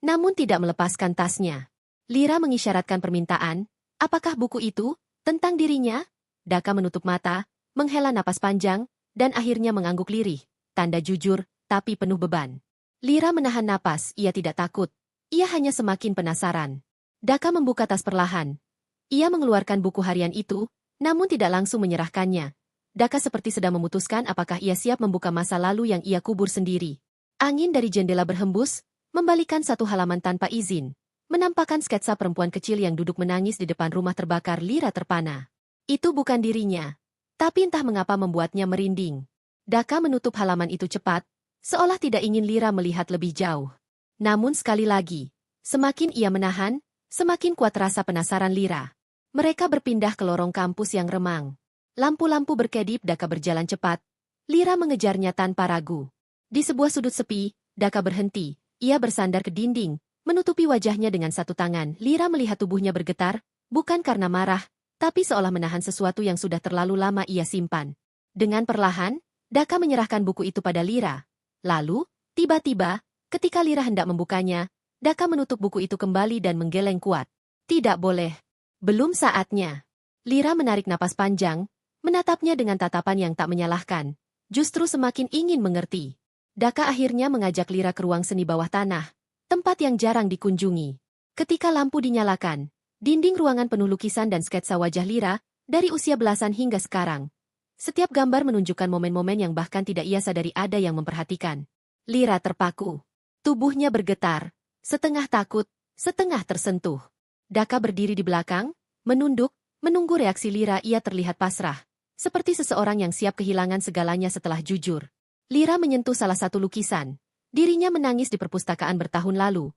namun tidak melepaskan tasnya. Lira mengisyaratkan permintaan. Apakah buku itu tentang dirinya? Daka menutup mata, menghela napas panjang, dan akhirnya mengangguk lirih. Tanda jujur, tapi penuh beban. Lira menahan napas, ia tidak takut. Ia hanya semakin penasaran. Daka membuka tas perlahan. Ia mengeluarkan buku harian itu, namun tidak langsung menyerahkannya. Daka seperti sedang memutuskan apakah ia siap membuka masa lalu yang ia kubur sendiri. Angin dari jendela berhembus, membalikan satu halaman tanpa izin, menampakkan sketsa perempuan kecil yang duduk menangis di depan rumah terbakar. Lira terpana. Itu bukan dirinya. Tapi entah mengapa membuatnya merinding. Daka menutup halaman itu cepat, seolah tidak ingin Lira melihat lebih jauh. Namun sekali lagi, semakin ia menahan, semakin kuat rasa penasaran Lira. Mereka berpindah ke lorong kampus yang remang. Lampu-lampu berkedip. Daka berjalan cepat. Lira mengejarnya tanpa ragu. Di sebuah sudut sepi, Daka berhenti. Ia bersandar ke dinding, menutupi wajahnya dengan satu tangan. Lira melihat tubuhnya bergetar, bukan karena marah, tapi seolah menahan sesuatu yang sudah terlalu lama ia simpan. Dengan perlahan, Daka menyerahkan buku itu pada Lira. Lalu, tiba-tiba, ketika Lira hendak membukanya, Daka menutup buku itu kembali dan menggeleng kuat. Tidak boleh. Belum saatnya. Lira menarik napas panjang, menatapnya dengan tatapan yang tak menyalahkan. Justru semakin ingin mengerti. Daka akhirnya mengajak Lira ke ruang seni bawah tanah, tempat yang jarang dikunjungi. Ketika lampu dinyalakan, dinding ruangan penuh lukisan dan sketsa wajah Lira, dari usia belasan hingga sekarang. Setiap gambar menunjukkan momen-momen yang bahkan tidak ia sadari ada yang memperhatikan. Lira terpaku. Tubuhnya bergetar, setengah takut, setengah tersentuh. Daka berdiri di belakang, menunduk, menunggu reaksi Lira. Ia terlihat pasrah, seperti seseorang yang siap kehilangan segalanya setelah jujur. Lira menyentuh salah satu lukisan. Dirinya menangis di perpustakaan bertahun lalu.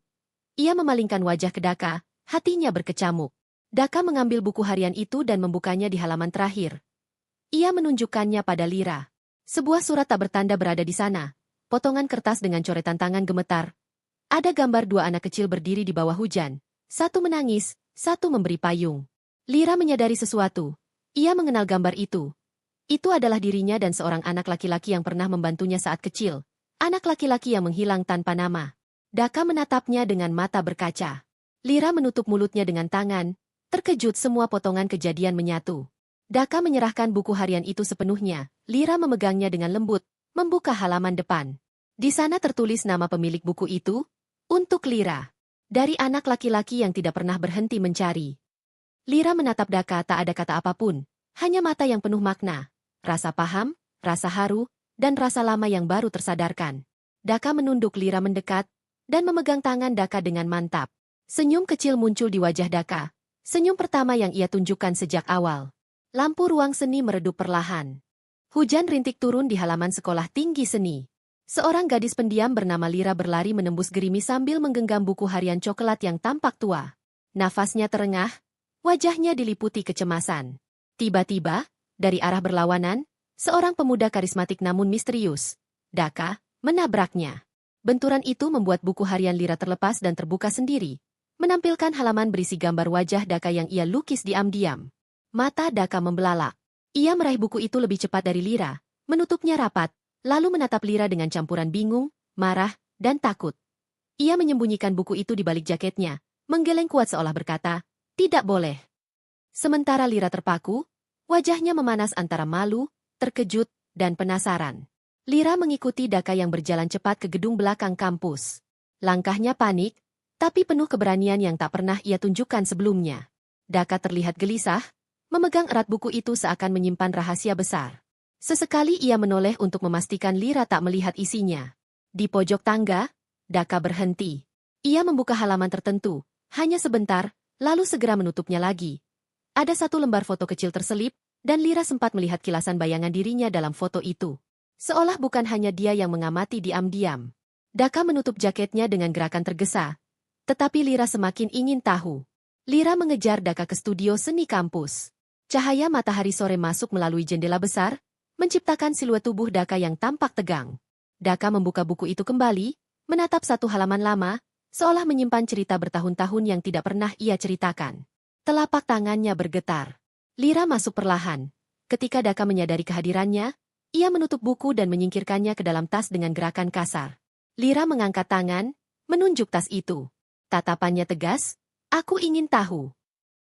Ia memalingkan wajah ke Daka, hatinya berkecamuk. Daka mengambil buku harian itu dan membukanya di halaman terakhir. Ia menunjukkannya pada Lira. Sebuah surat tak bertanda berada di sana. Potongan kertas dengan coretan tangan gemetar. Ada gambar dua anak kecil berdiri di bawah hujan. Satu menangis, satu memberi payung. Lira menyadari sesuatu. Ia mengenal gambar itu. Itu adalah dirinya dan seorang anak laki-laki yang pernah membantunya saat kecil. Anak laki-laki yang menghilang tanpa nama. Daka menatapnya dengan mata berkaca. Lira menutup mulutnya dengan tangan. Terkejut, semua potongan kejadian menyatu. Daka menyerahkan buku harian itu sepenuhnya. Lira memegangnya dengan lembut, membuka halaman depan. Di sana tertulis nama pemilik buku itu, untuk Lira. Dari anak laki-laki yang tidak pernah berhenti mencari. Lira menatap Daka, tak ada kata apapun, hanya mata yang penuh makna. Rasa paham, rasa haru, dan rasa lama yang baru tersadarkan. Daka menunduk. Lira mendekat, dan memegang tangan Daka dengan mantap. Senyum kecil muncul di wajah Daka. Senyum pertama yang ia tunjukkan sejak awal. Lampu ruang seni meredup perlahan. Hujan rintik turun di halaman sekolah tinggi seni. Seorang gadis pendiam bernama Lira berlari menembus gerimis sambil menggenggam buku harian coklat yang tampak tua. Nafasnya terengah, wajahnya diliputi kecemasan. Tiba-tiba, dari arah berlawanan, seorang pemuda karismatik namun misterius, Daka, menabraknya. Benturan itu membuat buku harian Lira terlepas dan terbuka sendiri, menampilkan halaman berisi gambar wajah Daka yang ia lukis diam-diam. Mata Daka membelalak. Ia meraih buku itu lebih cepat dari Lira, menutupnya rapat, lalu menatap Lira dengan campuran bingung, marah, dan takut. Ia menyembunyikan buku itu di balik jaketnya, menggeleng kuat seolah berkata, "Tidak boleh." Sementara Lira terpaku, wajahnya memanas antara malu, terkejut, dan penasaran. Lira mengikuti Daka yang berjalan cepat ke gedung belakang kampus. Langkahnya panik, tapi penuh keberanian yang tak pernah ia tunjukkan sebelumnya. Daka terlihat gelisah, memegang erat buku itu seakan menyimpan rahasia besar. Sesekali ia menoleh untuk memastikan Lira tak melihat isinya. Di pojok tangga, Daka berhenti. Ia membuka halaman tertentu, hanya sebentar, lalu segera menutupnya lagi. Ada satu lembar foto kecil terselip, dan Lira sempat melihat kilasan bayangan dirinya dalam foto itu. Seolah bukan hanya dia yang mengamati diam-diam. Daka menutup jaketnya dengan gerakan tergesa. Tetapi Lira semakin ingin tahu. Lira mengejar Daka ke studio seni kampus. Cahaya matahari sore masuk melalui jendela besar, menciptakan siluet tubuh Daka yang tampak tegang. Daka membuka buku itu kembali, menatap satu halaman lama, seolah menyimpan cerita bertahun-tahun yang tidak pernah ia ceritakan. Telapak tangannya bergetar. Lira masuk perlahan. Ketika Daka menyadari kehadirannya, ia menutup buku dan menyingkirkannya ke dalam tas dengan gerakan kasar. Lira mengangkat tangan, menunjuk tas itu. Tatapannya tegas, "Aku ingin tahu."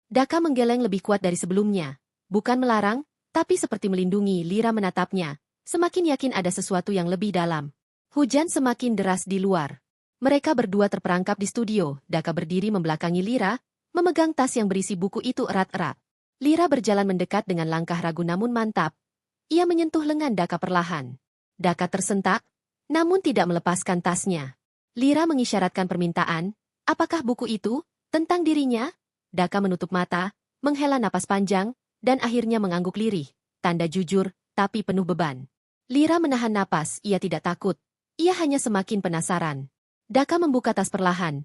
Daka menggeleng lebih kuat dari sebelumnya. Bukan melarang, tapi seperti melindungi. Lira menatapnya, semakin yakin ada sesuatu yang lebih dalam. Hujan semakin deras di luar. Mereka berdua terperangkap di studio. Daka berdiri membelakangi Lira, memegang tas yang berisi buku itu erat-erat. Lira berjalan mendekat dengan langkah ragu namun mantap. Ia menyentuh lengan Daka perlahan. Daka tersentak, namun tidak melepaskan tasnya. Lira mengisyaratkan permintaan. Apakah buku itu tentang dirinya? Daka menutup mata, menghela napas panjang, dan akhirnya mengangguk lirih. Tanda jujur, tapi penuh beban. Lira menahan napas, ia tidak takut. Ia hanya semakin penasaran. Daka membuka tas perlahan.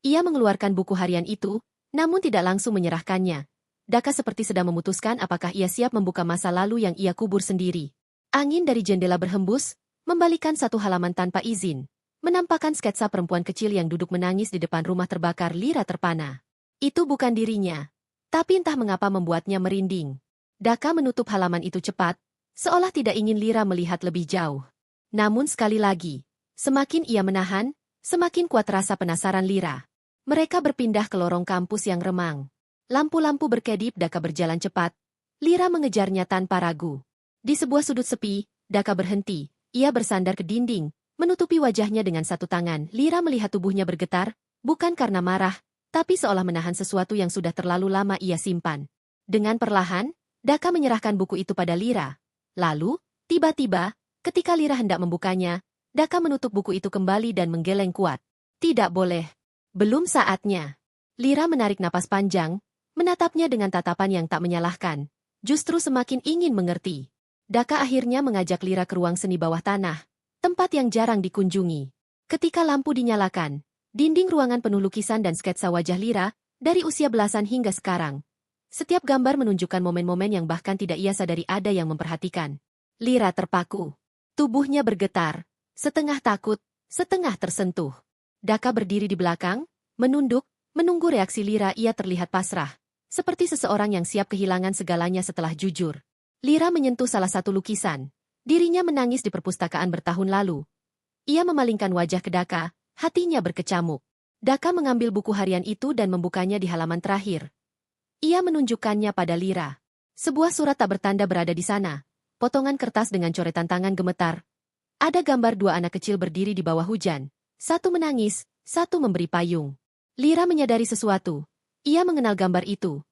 Ia mengeluarkan buku harian itu, namun tidak langsung menyerahkannya. Daka seperti sedang memutuskan apakah ia siap membuka masa lalu yang ia kubur sendiri. Angin dari jendela berhembus, membalikan satu halaman tanpa izin, menampakkan sketsa perempuan kecil yang duduk menangis di depan rumah terbakar. Lira terpana. Itu bukan dirinya. Tapi entah mengapa membuatnya merinding. Daka menutup halaman itu cepat, seolah tidak ingin Lira melihat lebih jauh. Namun sekali lagi, semakin ia menahan, semakin kuat rasa penasaran Lira. Mereka berpindah ke lorong kampus yang remang. Lampu-lampu berkedip. Daka berjalan cepat. Lira mengejarnya tanpa ragu. Di sebuah sudut sepi, Daka berhenti. Ia bersandar ke dinding, menutupi wajahnya dengan satu tangan. Lira melihat tubuhnya bergetar, bukan karena marah, tapi seolah menahan sesuatu yang sudah terlalu lama ia simpan. Dengan perlahan, Daka menyerahkan buku itu pada Lira. Lalu, tiba-tiba, ketika Lira hendak membukanya, Daka menutup buku itu kembali dan menggeleng kuat. Tidak boleh. Belum saatnya. Lira menarik napas panjang, menatapnya dengan tatapan yang tak menyalahkan, justru semakin ingin mengerti. Daka akhirnya mengajak Lira ke ruang seni bawah tanah, tempat yang jarang dikunjungi. Ketika lampu dinyalakan, dinding ruangan penuh lukisan dan sketsa wajah Lira, dari usia belasan hingga sekarang. Setiap gambar menunjukkan momen-momen yang bahkan tidak ia sadari ada yang memperhatikan. Lira terpaku. Tubuhnya bergetar, setengah takut, setengah tersentuh. Daka berdiri di belakang, menunduk, menunggu reaksi Lira. Ia terlihat pasrah. Seperti seseorang yang siap kehilangan segalanya setelah jujur. Lira menyentuh salah satu lukisan. Dirinya menangis di perpustakaan bertahun lalu. Ia memalingkan wajah ke Daka, hatinya berkecamuk. Daka mengambil buku harian itu dan membukanya di halaman terakhir. Ia menunjukkannya pada Lira. Sebuah surat tak bertanda berada di sana. Potongan kertas dengan coretan tangan gemetar. Ada gambar dua anak kecil berdiri di bawah hujan. Satu menangis, satu memberi payung. Lira menyadari sesuatu. Ia mengenal gambar itu.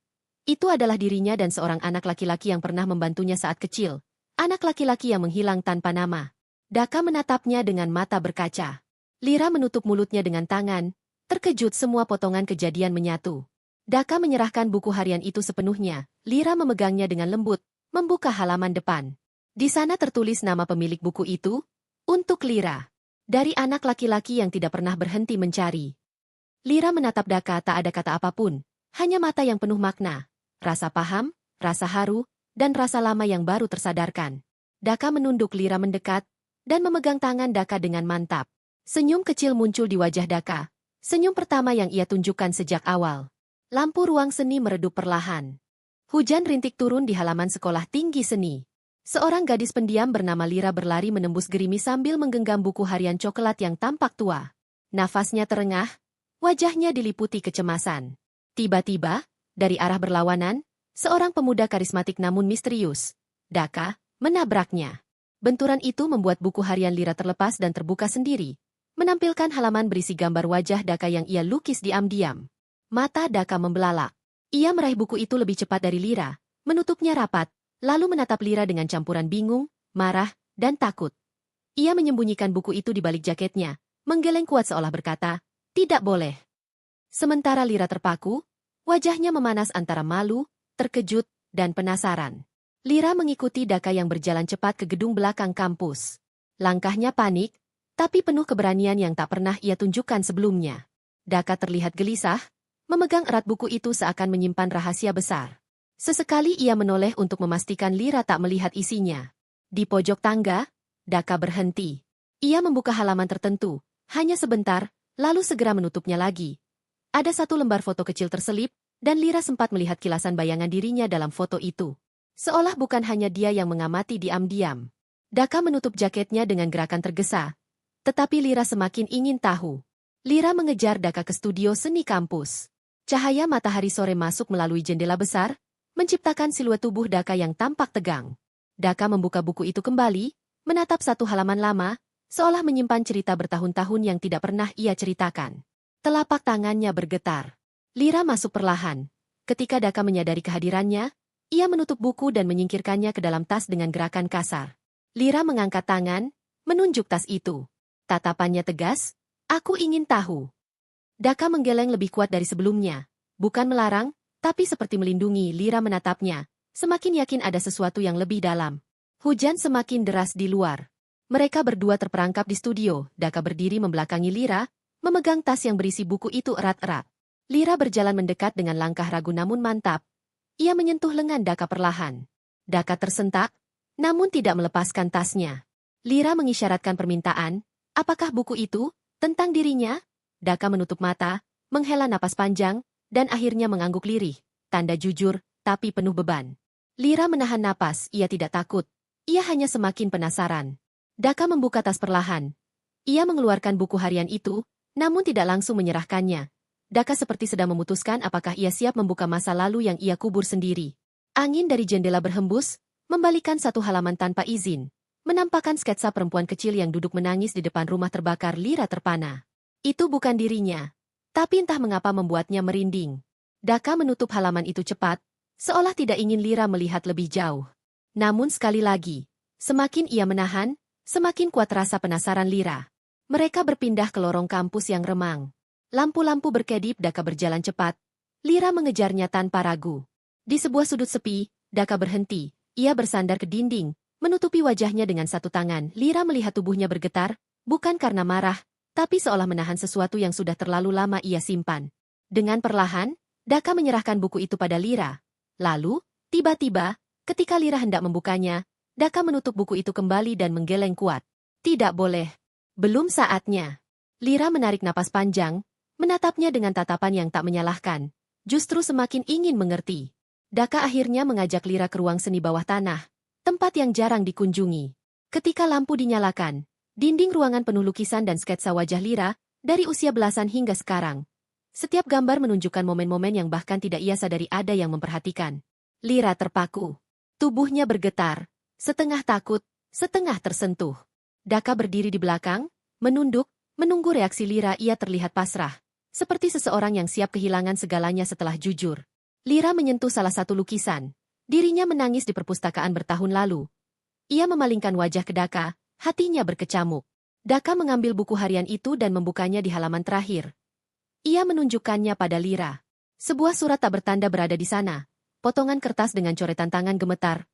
Itu adalah dirinya dan seorang anak laki-laki yang pernah membantunya saat kecil. Anak laki-laki yang menghilang tanpa nama. Daka menatapnya dengan mata berkaca. Lira menutup mulutnya dengan tangan. Terkejut semua potongan kejadian menyatu. Daka menyerahkan buku harian itu sepenuhnya. Lira memegangnya dengan lembut, membuka halaman depan. Di sana tertulis nama pemilik buku itu, untuk Lira. Dari anak laki-laki yang tidak pernah berhenti mencari. Lira menatap Daka, tak ada kata apapun, hanya mata yang penuh makna, rasa paham, rasa haru, dan rasa lama yang baru tersadarkan. Daka menunduk. Lira mendekat, dan memegang tangan Daka dengan mantap. Senyum kecil muncul di wajah Daka, senyum pertama yang ia tunjukkan sejak awal. Lampu ruang seni meredup perlahan. Hujan rintik turun di halaman sekolah tinggi seni. Seorang gadis pendiam bernama Lira berlari menembus gerimis sambil menggenggam buku harian coklat yang tampak tua. Nafasnya terengah, wajahnya diliputi kecemasan. Tiba-tiba, dari arah berlawanan, seorang pemuda karismatik namun misterius, Daka, menabraknya. Benturan itu membuat buku harian Lira terlepas dan terbuka sendiri. menampilkan halaman berisi gambar wajah Daka yang ia lukis diam-diam. Mata Daka membelalak. Ia meraih buku itu lebih cepat dari Lira, menutupnya rapat, lalu menatap Lira dengan campuran bingung, marah, dan takut. Ia menyembunyikan buku itu di balik jaketnya, menggeleng kuat seolah berkata, "Tidak boleh." Sementara Lira terpaku, wajahnya memanas antara malu, terkejut, dan penasaran. Lira mengikuti Daka yang berjalan cepat ke gedung belakang kampus. Langkahnya panik, tapi penuh keberanian yang tak pernah ia tunjukkan sebelumnya. Daka terlihat gelisah, memegang erat buku itu seakan menyimpan rahasia besar. Sesekali ia menoleh untuk memastikan Lira tak melihat isinya. Di pojok tangga, Daka berhenti. Ia membuka halaman tertentu, hanya sebentar, lalu segera menutupnya lagi. Ada satu lembar foto kecil terselip, dan Lira sempat melihat kilasan bayangan dirinya dalam foto itu. Seolah bukan hanya dia yang mengamati diam-diam. Daka menutup jaketnya dengan gerakan tergesa. Tetapi Lira semakin ingin tahu. Lira mengejar Daka ke studio seni kampus. Cahaya matahari sore masuk melalui jendela besar, menciptakan siluet tubuh Daka yang tampak tegang. Daka membuka buku itu kembali, menatap satu halaman lama, seolah menyimpan cerita bertahun-tahun yang tidak pernah ia ceritakan. Telapak tangannya bergetar. Lira masuk perlahan. Ketika Daka menyadari kehadirannya, ia menutup buku dan menyingkirkannya ke dalam tas dengan gerakan kasar. Lira mengangkat tangan, menunjuk tas itu. Tatapannya tegas, "Aku ingin tahu." Daka menggeleng lebih kuat dari sebelumnya. Bukan melarang, tapi seperti melindungi. Lira menatapnya, semakin yakin ada sesuatu yang lebih dalam. Hujan semakin deras di luar. Mereka berdua terperangkap di studio. Daka berdiri membelakangi Lira, memegang tas yang berisi buku itu erat-erat. Lira berjalan mendekat dengan langkah ragu namun mantap. Ia menyentuh lengan Daka perlahan. Daka tersentak, namun tidak melepaskan tasnya. Lira mengisyaratkan permintaan. Apakah buku itu tentang dirinya? Daka menutup mata, menghela napas panjang, dan akhirnya mengangguk lirih. Tanda jujur, tapi penuh beban. Lira menahan napas, ia tidak takut. Ia hanya semakin penasaran. Daka membuka tas perlahan. Ia mengeluarkan buku harian itu, namun tidak langsung menyerahkannya. Daka seperti sedang memutuskan apakah ia siap membuka masa lalu yang ia kubur sendiri. Angin dari jendela berhembus, membalikan satu halaman tanpa izin. Menampakkan sketsa perempuan kecil yang duduk menangis di depan rumah terbakar. Lira terpana. Itu bukan dirinya. Tapi entah mengapa membuatnya merinding. Daka menutup halaman itu cepat, seolah tidak ingin Lira melihat lebih jauh. Namun sekali lagi, semakin ia menahan, semakin kuat rasa penasaran Lira. Mereka berpindah ke lorong kampus yang remang. Lampu-lampu berkedip. Daka berjalan cepat. Lira mengejarnya tanpa ragu. Di sebuah sudut sepi, Daka berhenti. Ia bersandar ke dinding, menutupi wajahnya dengan satu tangan. Lira melihat tubuhnya bergetar, bukan karena marah, tapi seolah menahan sesuatu yang sudah terlalu lama ia simpan. Dengan perlahan, Daka menyerahkan buku itu pada Lira. Lalu, tiba-tiba, ketika Lira hendak membukanya, Daka menutup buku itu kembali dan menggeleng kuat. Tidak boleh. Belum saatnya. Lira menarik napas panjang, menatapnya dengan tatapan yang tak menyalahkan. Justru semakin ingin mengerti. Daka akhirnya mengajak Lira ke ruang seni bawah tanah, tempat yang jarang dikunjungi. Ketika lampu dinyalakan, dinding ruangan penuh lukisan dan sketsa wajah Lira, dari usia belasan hingga sekarang. Setiap gambar menunjukkan momen-momen yang bahkan tidak ia sadari ada yang memperhatikan. Lira terpaku. Tubuhnya bergetar, setengah takut, setengah tersentuh. Daka berdiri di belakang, menunduk, menunggu reaksi Lira. Ia terlihat pasrah, seperti seseorang yang siap kehilangan segalanya setelah jujur. Lira menyentuh salah satu lukisan. Dirinya menangis di perpustakaan bertahun lalu. Ia memalingkan wajah ke Daka, hatinya berkecamuk. Daka mengambil buku harian itu dan membukanya di halaman terakhir. Ia menunjukkannya pada Lira. Sebuah surat tak bertanda berada di sana. Potongan kertas dengan coretan tangan gemetar.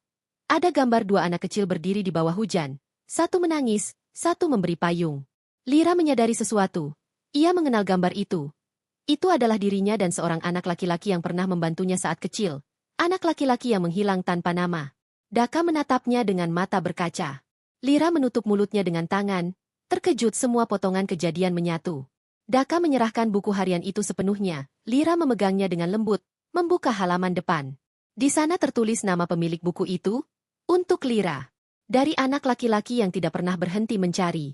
Ada gambar dua anak kecil berdiri di bawah hujan. Satu menangis, satu memberi payung. Lira menyadari sesuatu. Ia mengenal gambar itu. Itu adalah dirinya dan seorang anak laki-laki yang pernah membantunya saat kecil. Anak laki-laki yang menghilang tanpa nama. Daka menatapnya dengan mata berkaca. Lira menutup mulutnya dengan tangan. Terkejut semua potongan kejadian menyatu. Daka menyerahkan buku harian itu sepenuhnya. Lira memegangnya dengan lembut, membuka halaman depan. Di sana tertulis nama pemilik buku itu, untuk Lira. Dari anak laki-laki yang tidak pernah berhenti mencari.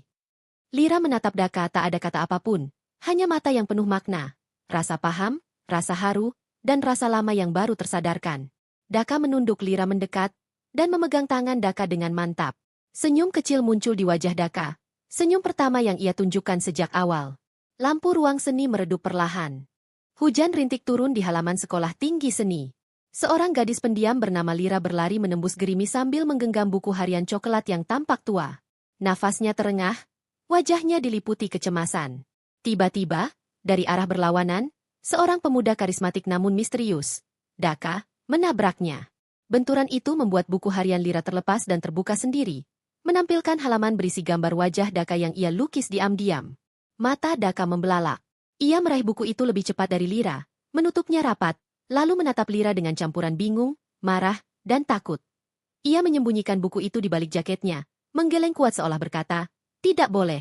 Lira menatap Daka, tak ada kata apapun, hanya mata yang penuh makna. Rasa paham, rasa haru, dan rasa lama yang baru tersadarkan. Daka menunduk. Lira mendekat, dan memegang tangan Daka dengan mantap. Senyum kecil muncul di wajah Daka. Senyum pertama yang ia tunjukkan sejak awal. Lampu ruang seni meredup perlahan. Hujan rintik turun di halaman sekolah tinggi seni. Seorang gadis pendiam bernama Lira berlari menembus gerimis sambil menggenggam buku harian coklat yang tampak tua. Nafasnya terengah, wajahnya diliputi kecemasan. Tiba-tiba, dari arah berlawanan, seorang pemuda karismatik namun misterius, Daka, menabraknya. Benturan itu membuat buku harian Lira terlepas dan terbuka sendiri, menampilkan halaman berisi gambar wajah Daka yang ia lukis diam-diam. Mata Daka membelalak. Ia meraih buku itu lebih cepat dari Lira, menutupnya rapat, lalu menatap Lira dengan campuran bingung, marah, dan takut. Ia menyembunyikan buku itu di balik jaketnya, menggeleng kuat seolah berkata, "Tidak boleh."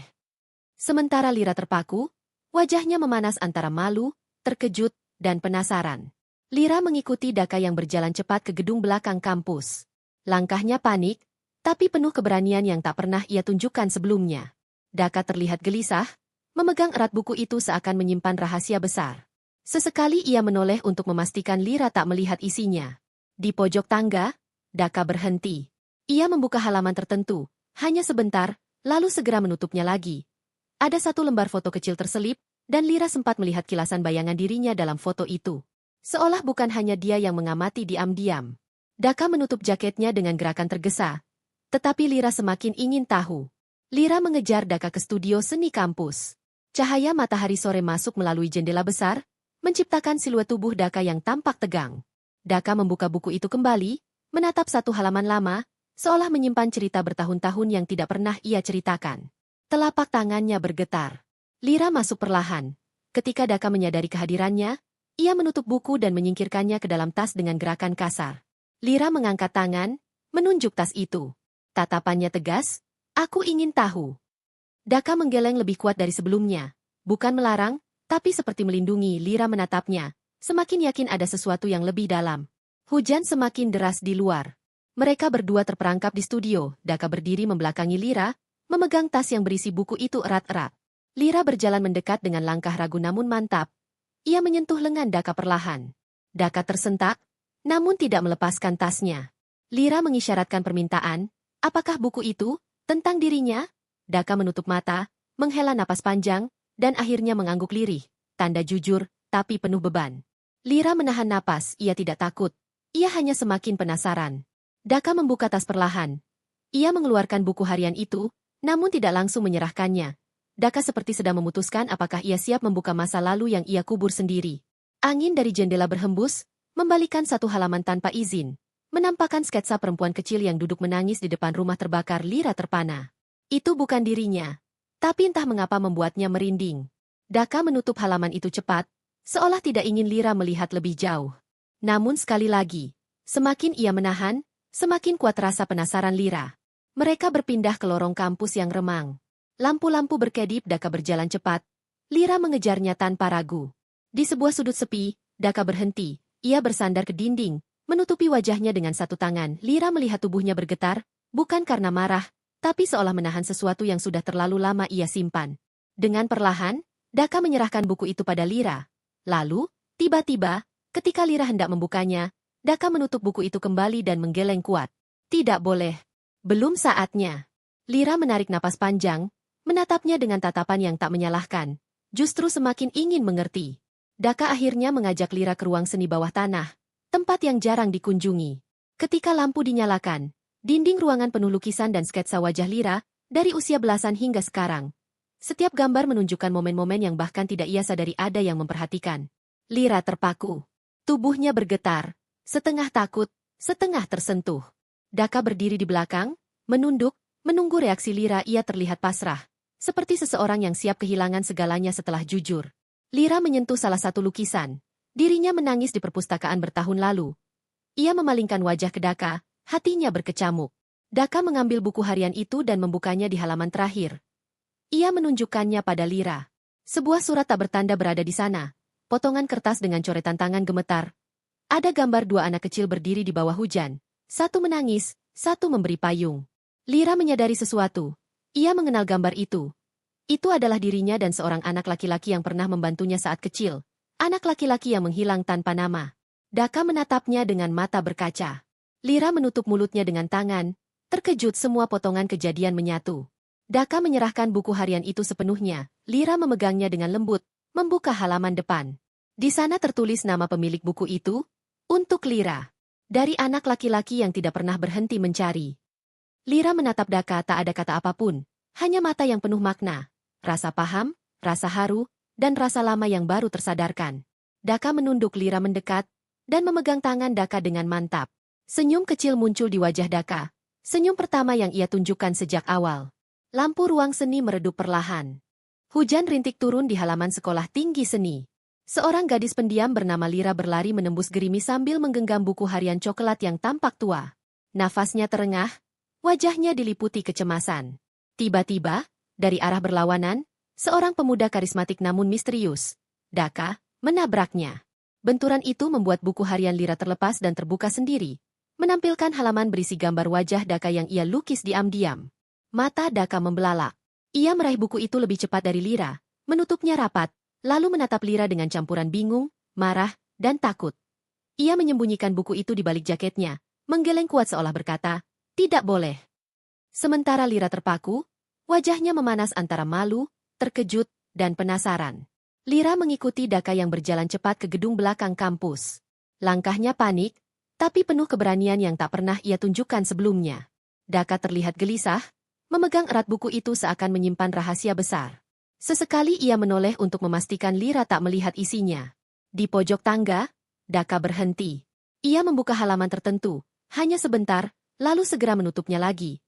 Sementara Lira terpaku, wajahnya memanas antara malu, terkejut, dan penasaran. Lira mengikuti Daka yang berjalan cepat ke gedung belakang kampus. Langkahnya panik, tapi penuh keberanian yang tak pernah ia tunjukkan sebelumnya. Daka terlihat gelisah, memegang erat buku itu seakan menyimpan rahasia besar. Sesekali ia menoleh untuk memastikan Lira tak melihat isinya. Di pojok tangga, Daka berhenti. Ia membuka halaman tertentu, hanya sebentar, lalu segera menutupnya lagi. Ada satu lembar foto kecil terselip, dan Lira sempat melihat kilasan bayangan dirinya dalam foto itu. Seolah bukan hanya dia yang mengamati diam-diam. Daka menutup jaketnya dengan gerakan tergesa. Tetapi Lira semakin ingin tahu. Lira mengejar Daka ke studio seni kampus. Cahaya matahari sore masuk melalui jendela besar, menciptakan siluet tubuh Daka yang tampak tegang. Daka membuka buku itu kembali, menatap satu halaman lama, seolah menyimpan cerita bertahun-tahun yang tidak pernah ia ceritakan. Telapak tangannya bergetar. Lira masuk perlahan. Ketika Daka menyadari kehadirannya, ia menutup buku dan menyingkirkannya ke dalam tas dengan gerakan kasar. Lira mengangkat tangan, menunjuk tas itu. Tatapannya tegas, "Aku ingin tahu." Daka menggeleng lebih kuat dari sebelumnya. Bukan melarang, tapi seperti melindungi. Lira menatapnya, semakin yakin ada sesuatu yang lebih dalam. Hujan semakin deras di luar. Mereka berdua terperangkap di studio. Daka berdiri membelakangi Lira, memegang tas yang berisi buku itu erat-erat. Lira berjalan mendekat dengan langkah ragu namun mantap. Ia menyentuh lengan Daka perlahan. Daka tersentak, namun tidak melepaskan tasnya. Lira mengisyaratkan permintaan. Apakah buku itu tentang dirinya? Daka menutup mata, menghela napas panjang, dan akhirnya mengangguk lirih. Tanda jujur, tapi penuh beban. Lira menahan napas, ia tidak takut. Ia hanya semakin penasaran. Daka membuka tas perlahan. Ia mengeluarkan buku harian itu, namun tidak langsung menyerahkannya. Daka seperti sedang memutuskan apakah ia siap membuka masa lalu yang ia kubur sendiri. Angin dari jendela berhembus, membalikan satu halaman tanpa izin, menampakkan sketsa perempuan kecil yang duduk menangis di depan rumah terbakar. Lira terpana. Itu bukan dirinya. Tapi entah mengapa membuatnya merinding. Daka menutup halaman itu cepat, seolah tidak ingin Lira melihat lebih jauh. Namun sekali lagi, semakin ia menahan, semakin kuat rasa penasaran Lira. Mereka berpindah ke lorong kampus yang remang. Lampu-lampu berkedip. Daka berjalan cepat. Lira mengejarnya tanpa ragu. Di sebuah sudut sepi, Daka berhenti. Ia bersandar ke dinding, menutupi wajahnya dengan satu tangan. Lira melihat tubuhnya bergetar, bukan karena marah, tapi seolah menahan sesuatu yang sudah terlalu lama ia simpan. Dengan perlahan, Daka menyerahkan buku itu pada Lira. Lalu, tiba-tiba, ketika Lira hendak membukanya, Daka menutup buku itu kembali dan menggeleng kuat. Tidak boleh. Belum saatnya. Lira menarik napas panjang, menatapnya dengan tatapan yang tak menyalahkan, justru semakin ingin mengerti. Daka akhirnya mengajak Lira ke ruang seni bawah tanah, tempat yang jarang dikunjungi. Ketika lampu dinyalakan, dinding ruangan penuh lukisan dan sketsa wajah Lira, dari usia belasan hingga sekarang. Setiap gambar menunjukkan momen-momen yang bahkan tidak ia sadari ada yang memperhatikan. Lira terpaku. Tubuhnya bergetar, setengah takut, setengah tersentuh. Daka berdiri di belakang, menunduk, menunggu reaksi Lira. Ia terlihat pasrah. Seperti seseorang yang siap kehilangan segalanya setelah jujur. Lira menyentuh salah satu lukisan. Dirinya menangis di perpustakaan bertahun lalu. Ia memalingkan wajah ke Daka, hatinya berkecamuk. Daka mengambil buku harian itu dan membukanya di halaman terakhir. Ia menunjukkannya pada Lira. Sebuah surat tak bertanda berada di sana. Potongan kertas dengan coretan tangan gemetar. Ada gambar dua anak kecil berdiri di bawah hujan. Satu menangis, satu memberi payung. Lira menyadari sesuatu. Ia mengenal gambar itu. Itu adalah dirinya dan seorang anak laki-laki yang pernah membantunya saat kecil. Anak laki-laki yang menghilang tanpa nama. Daka menatapnya dengan mata berkaca. Lira menutup mulutnya dengan tangan. Terkejut semua potongan kejadian menyatu. Daka menyerahkan buku harian itu sepenuhnya. Lira memegangnya dengan lembut, membuka halaman depan. Di sana tertulis nama pemilik buku itu, untuk Lira. Dari anak laki-laki yang tidak pernah berhenti mencari. Lira menatap Daka, tak ada kata apapun, hanya mata yang penuh makna, rasa paham, rasa haru, dan rasa lama yang baru tersadarkan. Daka menunduk, Lira mendekat, dan memegang tangan Daka dengan mantap. Senyum kecil muncul di wajah Daka, senyum pertama yang ia tunjukkan sejak awal. Lampu ruang seni meredup perlahan. Hujan rintik turun di halaman sekolah tinggi seni. Seorang gadis pendiam bernama Lira berlari menembus gerimis sambil menggenggam buku harian coklat yang tampak tua. Nafasnya terengah, wajahnya diliputi kecemasan. Tiba-tiba, dari arah berlawanan, seorang pemuda karismatik namun misterius, Daka, menabraknya. Benturan itu membuat buku harian Lira terlepas dan terbuka sendiri, menampilkan halaman berisi gambar wajah Daka yang ia lukis diam-diam. Mata Daka membelalak. Ia meraih buku itu lebih cepat dari Lira, menutupnya rapat, lalu menatap Lira dengan campuran bingung, marah, dan takut. Ia menyembunyikan buku itu di balik jaketnya, menggeleng kuat seolah berkata, "Tidak boleh." Sementara Lira terpaku, wajahnya memanas antara malu, terkejut, dan penasaran. Lira mengikuti Daka yang berjalan cepat ke gedung belakang kampus. Langkahnya panik, tapi penuh keberanian yang tak pernah ia tunjukkan sebelumnya. Daka terlihat gelisah, memegang erat buku itu seakan menyimpan rahasia besar. Sesekali ia menoleh untuk memastikan Lira tak melihat isinya. Di pojok tangga, Daka berhenti. Ia membuka halaman tertentu, hanya sebentar, lalu segera menutupnya lagi.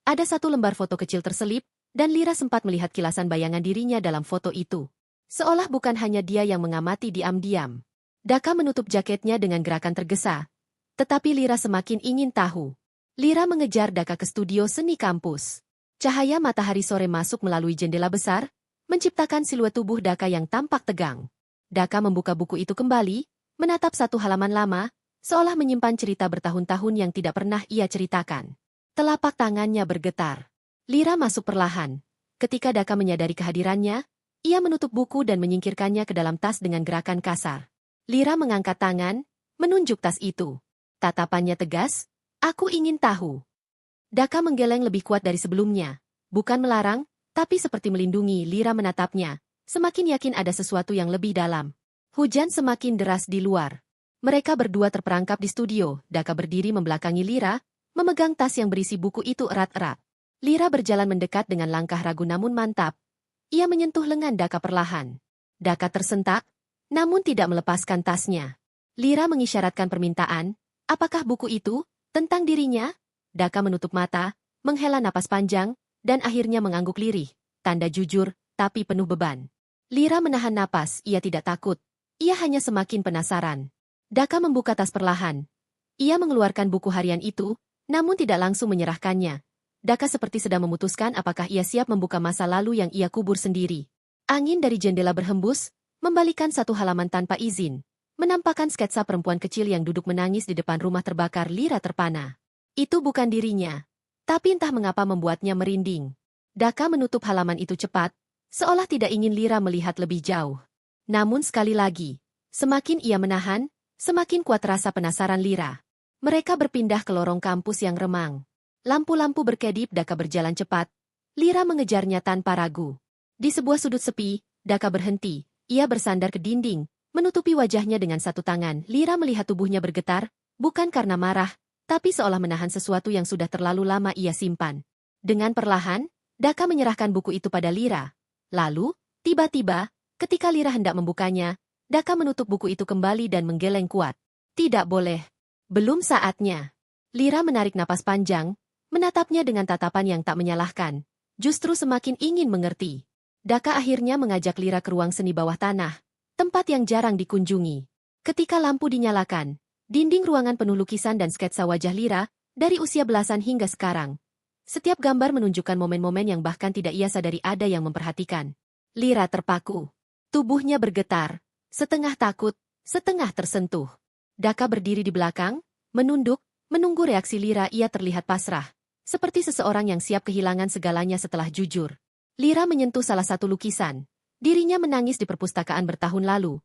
Ada satu lembar foto kecil terselip, dan Lira sempat melihat kilasan bayangan dirinya dalam foto itu. Seolah bukan hanya dia yang mengamati diam-diam. Daka menutup jaketnya dengan gerakan tergesa. Tetapi Lira semakin ingin tahu. Lira mengejar Daka ke studio seni kampus. Cahaya matahari sore masuk melalui jendela besar, menciptakan siluet tubuh Daka yang tampak tegang. Daka membuka buku itu kembali, menatap satu halaman lama, seolah menyimpan cerita bertahun-tahun yang tidak pernah ia ceritakan. Telapak tangannya bergetar. Lira masuk perlahan. Ketika Daka menyadari kehadirannya, ia menutup buku dan menyingkirkannya ke dalam tas dengan gerakan kasar. Lira mengangkat tangan, menunjuk tas itu. Tatapannya tegas, "Aku ingin tahu." Daka menggeleng lebih kuat dari sebelumnya. Bukan melarang, tapi seperti melindungi. Lira menatapnya, semakin yakin ada sesuatu yang lebih dalam. Hujan semakin deras di luar. Mereka berdua terperangkap di studio. Daka berdiri membelakangi Lira, memegang tas yang berisi buku itu erat-erat. Lira berjalan mendekat dengan langkah ragu namun mantap. Ia menyentuh lengan Daka perlahan. Daka tersentak, namun tidak melepaskan tasnya. Lira mengisyaratkan permintaan. Apakah buku itu tentang dirinya? Daka menutup mata, menghela napas panjang, dan akhirnya mengangguk lirih. Tanda jujur, tapi penuh beban. Lira menahan napas, ia tidak takut. Ia hanya semakin penasaran. Daka membuka tas perlahan. Ia mengeluarkan buku harian itu, namun tidak langsung menyerahkannya. Daka seperti sedang memutuskan apakah ia siap membuka masa lalu yang ia kubur sendiri. Angin dari jendela berhembus, membalikan satu halaman tanpa izin, menampakkan sketsa perempuan kecil yang duduk menangis di depan rumah terbakar. Lira terpana. Itu bukan dirinya, tapi entah mengapa membuatnya merinding. Daka menutup halaman itu cepat, seolah tidak ingin Lira melihat lebih jauh. Namun sekali lagi, semakin ia menahan, semakin kuat rasa penasaran Lira. Mereka berpindah ke lorong kampus yang remang. Lampu-lampu berkedip. Daka berjalan cepat. Lira mengejarnya tanpa ragu. Di sebuah sudut sepi, Daka berhenti. Ia bersandar ke dinding, menutupi wajahnya dengan satu tangan. Lira melihat tubuhnya bergetar, bukan karena marah, tapi seolah menahan sesuatu yang sudah terlalu lama ia simpan. Dengan perlahan, Daka menyerahkan buku itu pada Lira. Lalu, tiba-tiba, ketika Lira hendak membukanya, Daka menutup buku itu kembali dan menggeleng kuat. Tidak boleh. Belum saatnya. Lira menarik napas panjang, menatapnya dengan tatapan yang tak menyalahkan. Justru semakin ingin mengerti. Daka akhirnya mengajak Lira ke ruang seni bawah tanah, tempat yang jarang dikunjungi. Ketika lampu dinyalakan, dinding ruangan penuh lukisan dan sketsa wajah Lira, dari usia belasan hingga sekarang. Setiap gambar menunjukkan momen-momen yang bahkan tidak ia sadari ada yang memperhatikan. Lira terpaku. Tubuhnya bergetar, setengah takut, setengah tersentuh. Daka berdiri di belakang, menunduk, menunggu reaksi Lira. Ia terlihat pasrah. Seperti seseorang yang siap kehilangan segalanya setelah jujur. Lira menyentuh salah satu lukisan. Dirinya menangis di perpustakaan bertahun lalu.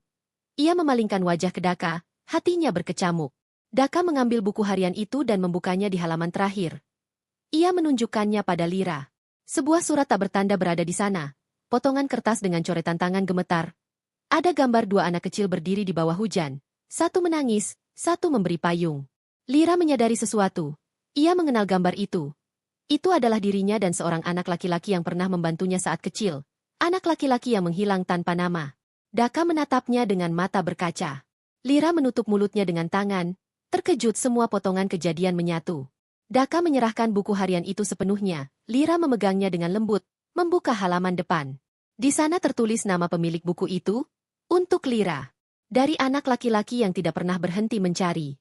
Ia memalingkan wajah ke Daka, hatinya berkecamuk. Daka mengambil buku harian itu dan membukanya di halaman terakhir. Ia menunjukkannya pada Lira. Sebuah surat tak bertanda berada di sana. Potongan kertas dengan coretan tangan gemetar. Ada gambar dua anak kecil berdiri di bawah hujan. Satu menangis, satu memberi payung. Lira menyadari sesuatu. Ia mengenal gambar itu. Itu adalah dirinya dan seorang anak laki-laki yang pernah membantunya saat kecil. Anak laki-laki yang menghilang tanpa nama. Daka menatapnya dengan mata berkaca. Lira menutup mulutnya dengan tangan. Terkejut semua potongan kejadian menyatu. Daka menyerahkan buku harian itu sepenuhnya. Lira memegangnya dengan lembut, membuka halaman depan. Di sana tertulis nama pemilik buku itu, untuk Lira. Dari anak laki-laki yang tidak pernah berhenti mencari.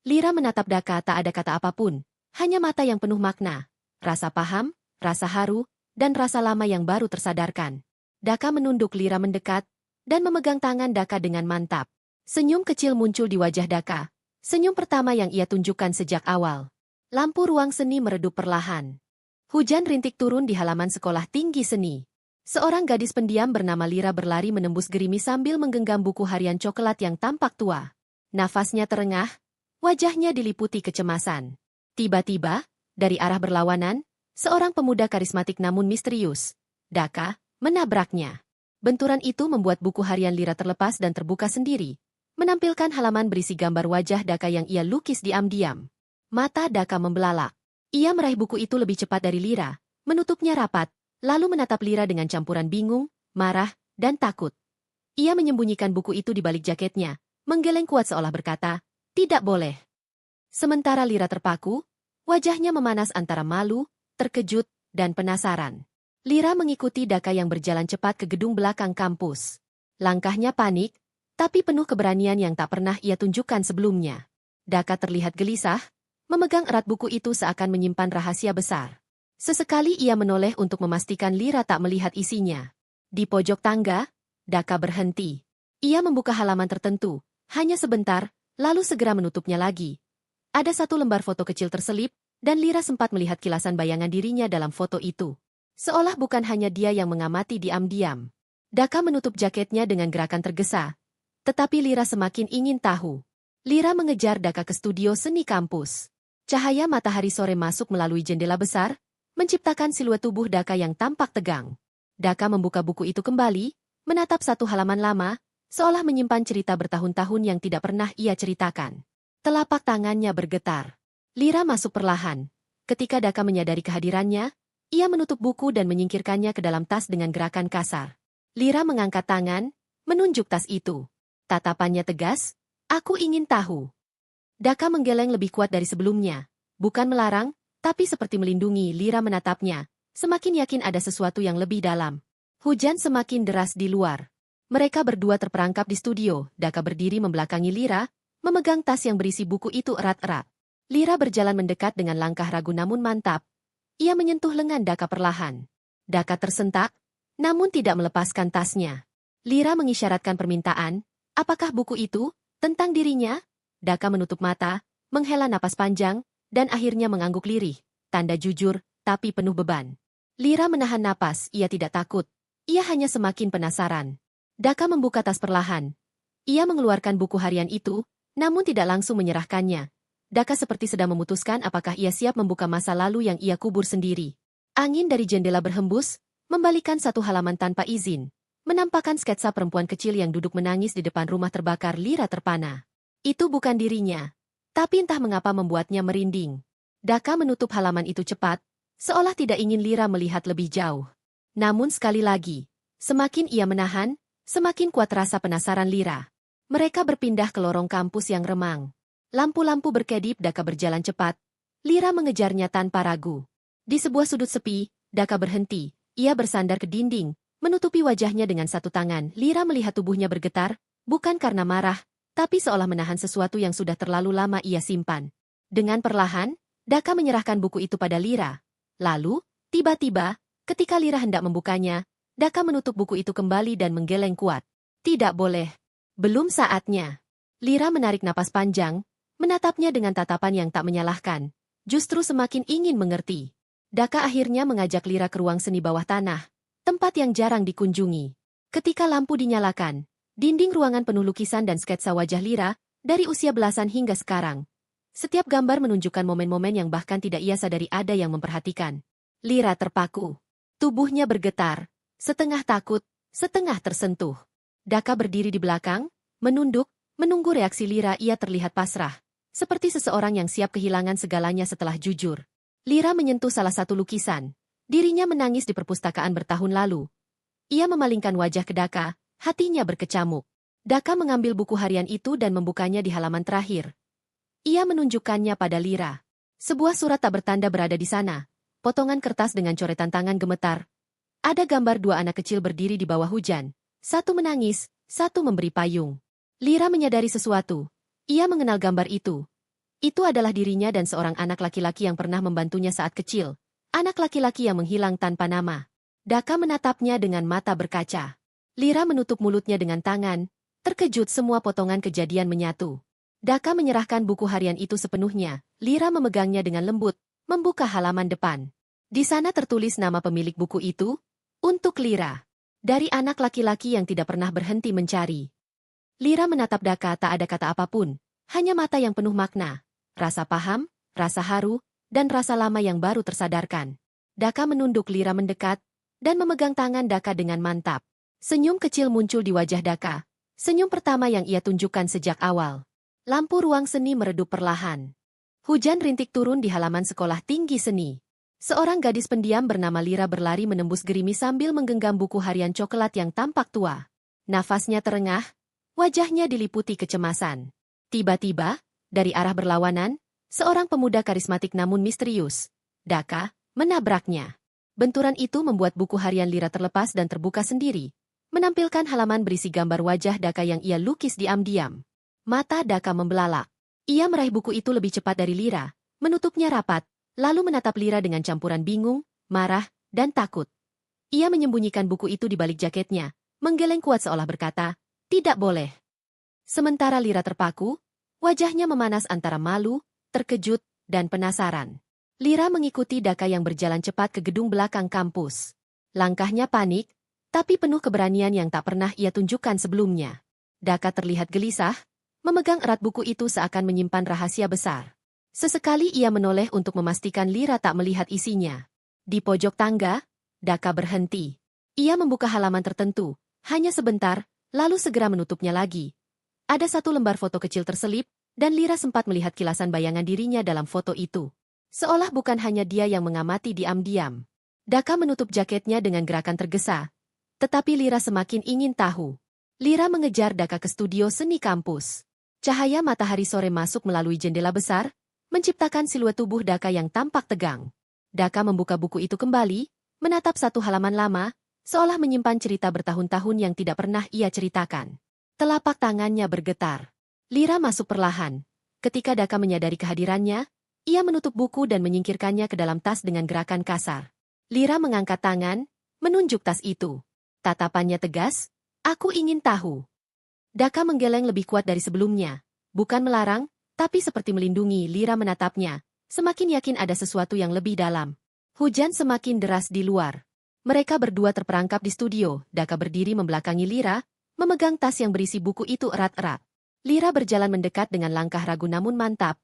Lira menatap Daka, tak ada kata apapun, hanya mata yang penuh makna. Rasa paham, rasa haru, dan rasa lama yang baru tersadarkan. Daka menunduk, Lira mendekat, dan memegang tangan Daka dengan mantap. Senyum kecil muncul di wajah Daka. Senyum pertama yang ia tunjukkan sejak awal. Lampu ruang seni meredup perlahan. Hujan rintik turun di halaman sekolah tinggi seni. Seorang gadis pendiam bernama Lira berlari menembus gerimis sambil menggenggam buku harian coklat yang tampak tua. Nafasnya terengah, wajahnya diliputi kecemasan. Tiba-tiba, dari arah berlawanan, seorang pemuda karismatik namun misterius, Daka, menabraknya. Benturan itu membuat buku harian Lira terlepas dan terbuka sendiri, menampilkan halaman berisi gambar wajah Daka yang ia lukis diam-diam. Mata Daka membelalak. Ia meraih buku itu lebih cepat dari Lira, menutupnya rapat, lalu menatap Lira dengan campuran bingung, marah, dan takut. Ia menyembunyikan buku itu di balik jaketnya, menggeleng kuat seolah berkata, "Tidak boleh." Sementara Lira terpaku, wajahnya memanas antara malu, terkejut, dan penasaran. Lira mengikuti Daka yang berjalan cepat ke gedung belakang kampus. Langkahnya panik, tapi penuh keberanian yang tak pernah ia tunjukkan sebelumnya. Daka terlihat gelisah, memegang erat buku itu seakan menyimpan rahasia besar. Sesekali ia menoleh untuk memastikan Lira tak melihat isinya. Di pojok tangga, Daka berhenti. Ia membuka halaman tertentu, hanya sebentar, lalu segera menutupnya lagi. Ada satu lembar foto kecil terselip, dan Lira sempat melihat kilasan bayangan dirinya dalam foto itu. Seolah bukan hanya dia yang mengamati diam-diam. Daka menutup jaketnya dengan gerakan tergesa. Tetapi Lira semakin ingin tahu. Lira mengejar Daka ke studio seni kampus. Cahaya matahari sore masuk melalui jendela besar, menciptakan siluet tubuh Daka yang tampak tegang. Daka membuka buku itu kembali, menatap satu halaman lama, seolah menyimpan cerita bertahun-tahun yang tidak pernah ia ceritakan. Telapak tangannya bergetar. Lira masuk perlahan. Ketika Daka menyadari kehadirannya, ia menutup buku dan menyingkirkannya ke dalam tas dengan gerakan kasar. Lira mengangkat tangan, menunjuk tas itu. Tatapannya tegas, "Aku ingin tahu." Daka menggeleng lebih kuat dari sebelumnya. Bukan melarang, tapi seperti melindungi. Lira menatapnya, semakin yakin ada sesuatu yang lebih dalam. Hujan semakin deras di luar. Mereka berdua terperangkap di studio. Daka berdiri membelakangi Lira, memegang tas yang berisi buku itu erat-erat. Lira berjalan mendekat dengan langkah ragu namun mantap. Ia menyentuh lengan Daka perlahan. Daka tersentak, namun tidak melepaskan tasnya. Lira mengisyaratkan permintaan. Apakah buku itu tentang dirinya? Daka menutup mata, menghela napas panjang, dan akhirnya mengangguk lirih. Tanda jujur, tapi penuh beban. Lira menahan napas, ia tidak takut. Ia hanya semakin penasaran. Daka membuka tas perlahan. Ia mengeluarkan buku harian itu, namun tidak langsung menyerahkannya. Daka seperti sedang memutuskan apakah ia siap membuka masa lalu yang ia kubur sendiri. Angin dari jendela berhembus, membalikan satu halaman tanpa izin, menampakkan sketsa perempuan kecil yang duduk menangis di depan rumah terbakar. Lira terpana. Itu bukan dirinya. Tapi entah mengapa membuatnya merinding. Daka menutup halaman itu cepat, seolah tidak ingin Lira melihat lebih jauh. Namun sekali lagi, semakin ia menahan, semakin kuat rasa penasaran Lira. Mereka berpindah ke lorong kampus yang remang. Lampu-lampu berkedip. Daka berjalan cepat. Lira mengejarnya tanpa ragu. Di sebuah sudut sepi, Daka berhenti. Ia bersandar ke dinding, menutupi wajahnya dengan satu tangan. Lira melihat tubuhnya bergetar, bukan karena marah, tapi seolah menahan sesuatu yang sudah terlalu lama ia simpan. Dengan perlahan, Daka menyerahkan buku itu pada Lira. Lalu, tiba-tiba, ketika Lira hendak membukanya, Daka menutup buku itu kembali dan menggeleng kuat. Tidak boleh. Belum saatnya. Lira menarik napas panjang, menatapnya dengan tatapan yang tak menyalahkan, justru semakin ingin mengerti. Daka akhirnya mengajak Lira ke ruang seni bawah tanah, tempat yang jarang dikunjungi. Ketika lampu dinyalakan, dinding ruangan penuh lukisan dan sketsa wajah Lira, dari usia belasan hingga sekarang. Setiap gambar menunjukkan momen-momen yang bahkan tidak ia sadari ada yang memperhatikan. Lira terpaku. Tubuhnya bergetar, setengah takut, setengah tersentuh. Daka berdiri di belakang, menunduk, menunggu reaksi Lira. Ia terlihat pasrah, seperti seseorang yang siap kehilangan segalanya setelah jujur. Lira menyentuh salah satu lukisan. Dirinya menangis di perpustakaan bertahun lalu. Ia memalingkan wajah ke Daka, hatinya berkecamuk. Daka mengambil buku harian itu dan membukanya di halaman terakhir. Ia menunjukkannya pada Lira. Sebuah surat tak bertanda berada di sana. Potongan kertas dengan coretan tangan gemetar. Ada gambar dua anak kecil berdiri di bawah hujan. Satu menangis, satu memberi payung. Lira menyadari sesuatu. Ia mengenal gambar itu. Itu adalah dirinya dan seorang anak laki-laki yang pernah membantunya saat kecil. Anak laki-laki yang menghilang tanpa nama. Daka menatapnya dengan mata berkaca. Lira menutup mulutnya dengan tangan. Terkejut semua potongan kejadian menyatu. Daka menyerahkan buku harian itu sepenuhnya. Lira memegangnya dengan lembut, membuka halaman depan. Di sana tertulis nama pemilik buku itu, untuk Lira. Dari anak laki-laki yang tidak pernah berhenti mencari. Lira menatap Daka, tak ada kata apapun, hanya mata yang penuh makna, rasa paham, rasa haru, dan rasa lama yang baru tersadarkan. Daka menunduk. Lira mendekat, dan memegang tangan Daka dengan mantap. Senyum kecil muncul di wajah Daka, senyum pertama yang ia tunjukkan sejak awal. Lampu ruang seni meredup perlahan. Hujan rintik turun di halaman sekolah tinggi seni. Seorang gadis pendiam bernama Lira berlari menembus gerimis sambil menggenggam buku harian coklat yang tampak tua. Nafasnya terengah, wajahnya diliputi kecemasan. Tiba-tiba, dari arah berlawanan, seorang pemuda karismatik namun misterius, Daka, menabraknya. Benturan itu membuat buku harian Lira terlepas dan terbuka sendiri, menampilkan halaman berisi gambar wajah Daka yang ia lukis diam-diam. Mata Daka membelalak. Ia meraih buku itu lebih cepat dari Lira, menutupnya rapat, lalu menatap Lira dengan campuran bingung, marah, dan takut. Ia menyembunyikan buku itu di balik jaketnya, menggeleng kuat seolah berkata, "Tidak boleh." Sementara Lira terpaku, wajahnya memanas antara malu, terkejut, dan penasaran. Lira mengikuti Daka yang berjalan cepat ke gedung belakang kampus. Langkahnya panik, tapi penuh keberanian yang tak pernah ia tunjukkan sebelumnya. Daka terlihat gelisah, memegang erat buku itu seakan menyimpan rahasia besar. Sesekali ia menoleh untuk memastikan Lira tak melihat isinya. Di pojok tangga, Daka berhenti. Ia membuka halaman tertentu, hanya sebentar, lalu segera menutupnya lagi. Ada satu lembar foto kecil terselip, dan Lira sempat melihat kilasan bayangan dirinya dalam foto itu. Seolah bukan hanya dia yang mengamati diam-diam. Daka menutup jaketnya dengan gerakan tergesa. Tetapi Lira semakin ingin tahu. Lira mengejar Daka ke studio seni kampus. Cahaya matahari sore masuk melalui jendela besar, menciptakan siluet tubuh Daka yang tampak tegang. Daka membuka buku itu kembali, menatap satu halaman lama, seolah menyimpan cerita bertahun-tahun yang tidak pernah ia ceritakan. Telapak tangannya bergetar. Lira masuk perlahan. Ketika Daka menyadari kehadirannya, ia menutup buku dan menyingkirkannya ke dalam tas dengan gerakan kasar. Lira mengangkat tangan, menunjuk tas itu. Tatapannya tegas, "Aku ingin tahu." Daka menggeleng lebih kuat dari sebelumnya. Bukan melarang, tapi seperti melindungi. Lira menatapnya, semakin yakin ada sesuatu yang lebih dalam. Hujan semakin deras di luar. Mereka berdua terperangkap di studio. Daka berdiri membelakangi Lira, memegang tas yang berisi buku itu erat-erat. Lira berjalan mendekat dengan langkah ragu namun mantap.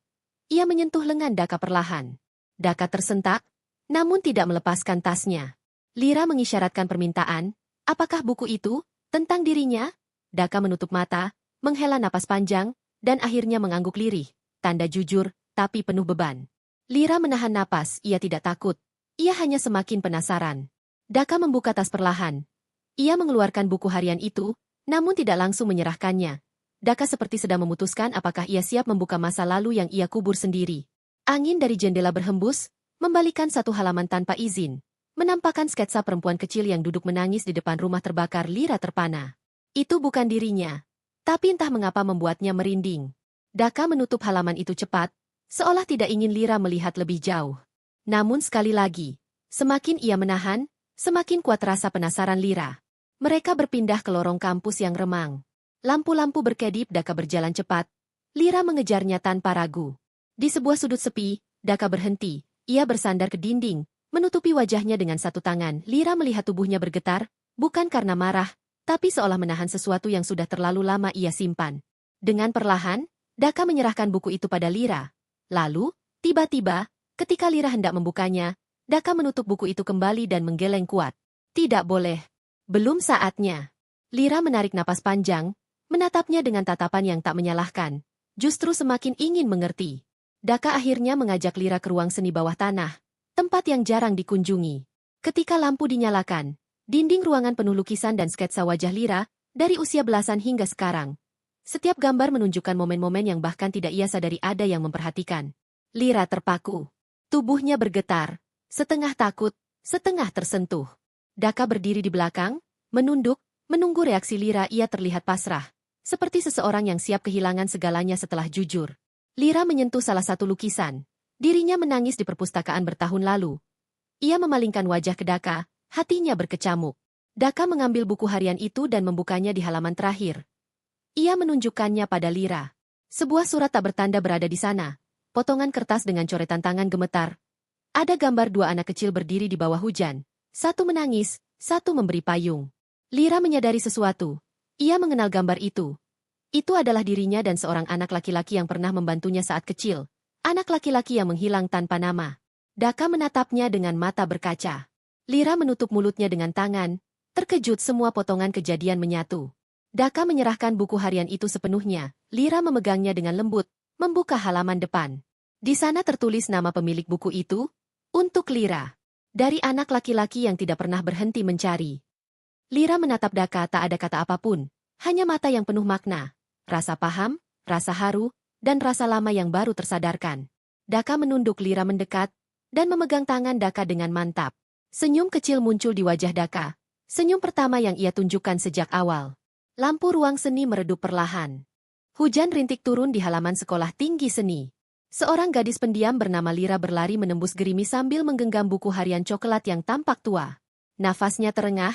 Ia menyentuh lengan Daka perlahan. Daka tersentak, namun tidak melepaskan tasnya. Lira mengisyaratkan permintaan. Apakah buku itu tentang dirinya? Daka menutup mata, menghela napas panjang, dan akhirnya mengangguk lirih, tanda jujur, tapi penuh beban. Lira menahan napas, ia tidak takut. Ia hanya semakin penasaran. Daka membuka tas perlahan. Ia mengeluarkan buku harian itu, namun tidak langsung menyerahkannya. Daka seperti sedang memutuskan apakah ia siap membuka masa lalu yang ia kubur sendiri. Angin dari jendela berhembus, membalikan satu halaman tanpa izin, menampakkan sketsa perempuan kecil yang duduk menangis di depan rumah terbakar. Lira terpana. Itu bukan dirinya. Tapi entah mengapa membuatnya merinding. Daka menutup halaman itu cepat, seolah tidak ingin Lira melihat lebih jauh. Namun sekali lagi, semakin ia menahan, semakin kuat rasa penasaran Lira. Mereka berpindah ke lorong kampus yang remang. Lampu-lampu berkedip. Daka berjalan cepat. Lira mengejarnya tanpa ragu. Di sebuah sudut sepi, Daka berhenti. Ia bersandar ke dinding, menutupi wajahnya dengan satu tangan. Lira melihat tubuhnya bergetar, bukan karena marah, tapi seolah menahan sesuatu yang sudah terlalu lama ia simpan. Dengan perlahan, Daka menyerahkan buku itu pada Lira. Lalu, tiba-tiba, ketika Lira hendak membukanya, Daka menutup buku itu kembali dan menggeleng kuat. Tidak boleh. Belum saatnya. Lira menarik napas panjang, menatapnya dengan tatapan yang tak menyalahkan. Justru semakin ingin mengerti. Daka akhirnya mengajak Lira ke ruang seni bawah tanah, tempat yang jarang dikunjungi. Ketika lampu dinyalakan, dinding ruangan penuh lukisan dan sketsa wajah Lira, dari usia belasan hingga sekarang. Setiap gambar menunjukkan momen-momen yang bahkan tidak ia sadari ada yang memperhatikan. Lira terpaku. Tubuhnya bergetar, setengah takut, setengah tersentuh. Daka berdiri di belakang, menunduk, menunggu reaksi Lira. Ia terlihat pasrah, seperti seseorang yang siap kehilangan segalanya setelah jujur. Lira menyentuh salah satu lukisan. Dirinya menangis di perpustakaan bertahun lalu. Ia memalingkan wajah ke Daka, hatinya berkecamuk. Daka mengambil buku harian itu dan membukanya di halaman terakhir. Ia menunjukkannya pada Lira. Sebuah surat tak bertanda berada di sana. Potongan kertas dengan coretan tangan gemetar. Ada gambar dua anak kecil berdiri di bawah hujan. Satu menangis, satu memberi payung. Lira menyadari sesuatu. Ia mengenal gambar itu. Itu adalah dirinya dan seorang anak laki-laki yang pernah membantunya saat kecil. Anak laki-laki yang menghilang tanpa nama. Daka menatapnya dengan mata berkaca. Lira menutup mulutnya dengan tangan. Terkejut semua potongan kejadian menyatu. Daka menyerahkan buku harian itu sepenuhnya. Lira memegangnya dengan lembut, membuka halaman depan. Di sana tertulis nama pemilik buku itu, untuk Lira. Dari anak laki-laki yang tidak pernah berhenti mencari. Lira menatap Daka, tak ada kata apapun, hanya mata yang penuh makna, rasa paham, rasa haru, dan rasa lama yang baru tersadarkan. Daka menunduk. Lira mendekat, dan memegang tangan Daka dengan mantap. Senyum kecil muncul di wajah Daka, senyum pertama yang ia tunjukkan sejak awal. Lampu ruang seni meredup perlahan. Hujan rintik turun di halaman sekolah tinggi seni. Seorang gadis pendiam bernama Lira berlari menembus gerimis sambil menggenggam buku harian coklat yang tampak tua. Nafasnya terengah,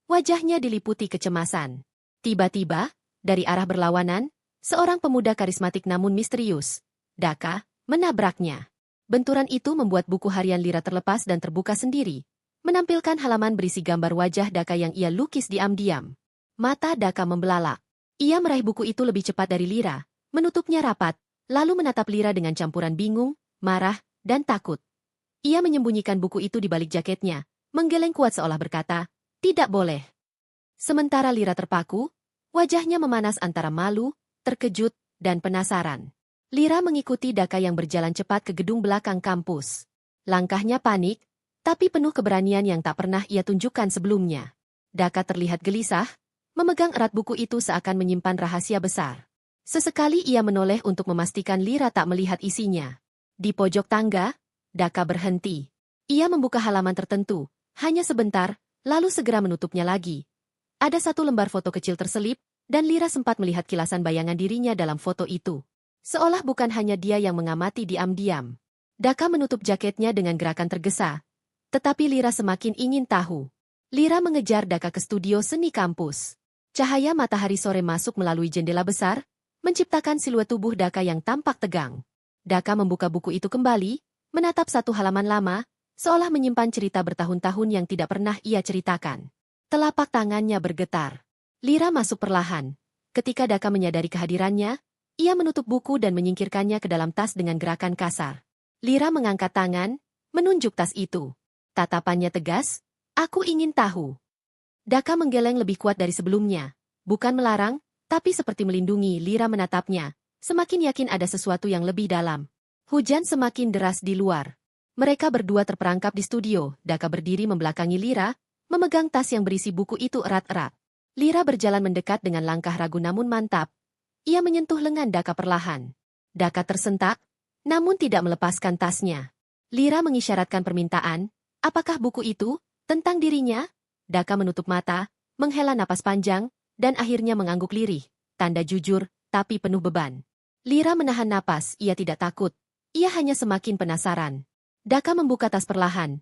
wajahnya diliputi kecemasan. Tiba-tiba, dari arah berlawanan, seorang pemuda karismatik namun misterius, Daka, menabraknya. Benturan itu membuat buku harian Lira terlepas dan terbuka sendiri, menampilkan halaman berisi gambar wajah Daka yang ia lukis diam-diam. Mata Daka membelalak. Ia meraih buku itu lebih cepat dari Lira, menutupnya rapat, lalu menatap Lira dengan campuran bingung, marah, dan takut. Ia menyembunyikan buku itu di balik jaketnya, menggeleng kuat seolah berkata, "Tidak boleh." Sementara Lira terpaku, wajahnya memanas antara malu, terkejut, dan penasaran. Lira mengikuti Daka yang berjalan cepat ke gedung belakang kampus. Langkahnya panik, tapi penuh keberanian yang tak pernah ia tunjukkan sebelumnya. Daka terlihat gelisah, memegang erat buku itu seakan menyimpan rahasia besar. Sesekali ia menoleh untuk memastikan Lira tak melihat isinya. Di pojok tangga, Daka berhenti. Ia membuka halaman tertentu, hanya sebentar, lalu segera menutupnya lagi. Ada satu lembar foto kecil terselip, dan Lira sempat melihat kilasan bayangan dirinya dalam foto itu. Seolah bukan hanya dia yang mengamati diam-diam. Daka menutup jaketnya dengan gerakan tergesa. Tetapi Lira semakin ingin tahu. Lira mengejar Daka ke studio seni kampus. Cahaya matahari sore masuk melalui jendela besar, menciptakan siluet tubuh Daka yang tampak tegang. Daka membuka buku itu kembali, menatap satu halaman lama, seolah menyimpan cerita bertahun-tahun yang tidak pernah ia ceritakan. Telapak tangannya bergetar. Lira masuk perlahan. Ketika Daka menyadari kehadirannya, ia menutup buku dan menyingkirkannya ke dalam tas dengan gerakan kasar. Lira mengangkat tangan, menunjuk tas itu. Tatapannya tegas, "Aku ingin tahu." Daka menggeleng lebih kuat dari sebelumnya. Bukan melarang, tapi seperti melindungi. Lira menatapnya, semakin yakin ada sesuatu yang lebih dalam. Hujan semakin deras di luar. Mereka berdua terperangkap di studio. Daka berdiri membelakangi Lira, memegang tas yang berisi buku itu erat-erat. Lira berjalan mendekat dengan langkah ragu namun mantap. Ia menyentuh lengan Daka perlahan. Daka tersentak, namun tidak melepaskan tasnya. Lira mengisyaratkan permintaan. Apakah buku itu tentang dirinya? Daka menutup mata, menghela napas panjang, dan akhirnya mengangguk lirih, tanda jujur, tapi penuh beban. Lira menahan napas, ia tidak takut. Ia hanya semakin penasaran. Daka membuka tas perlahan.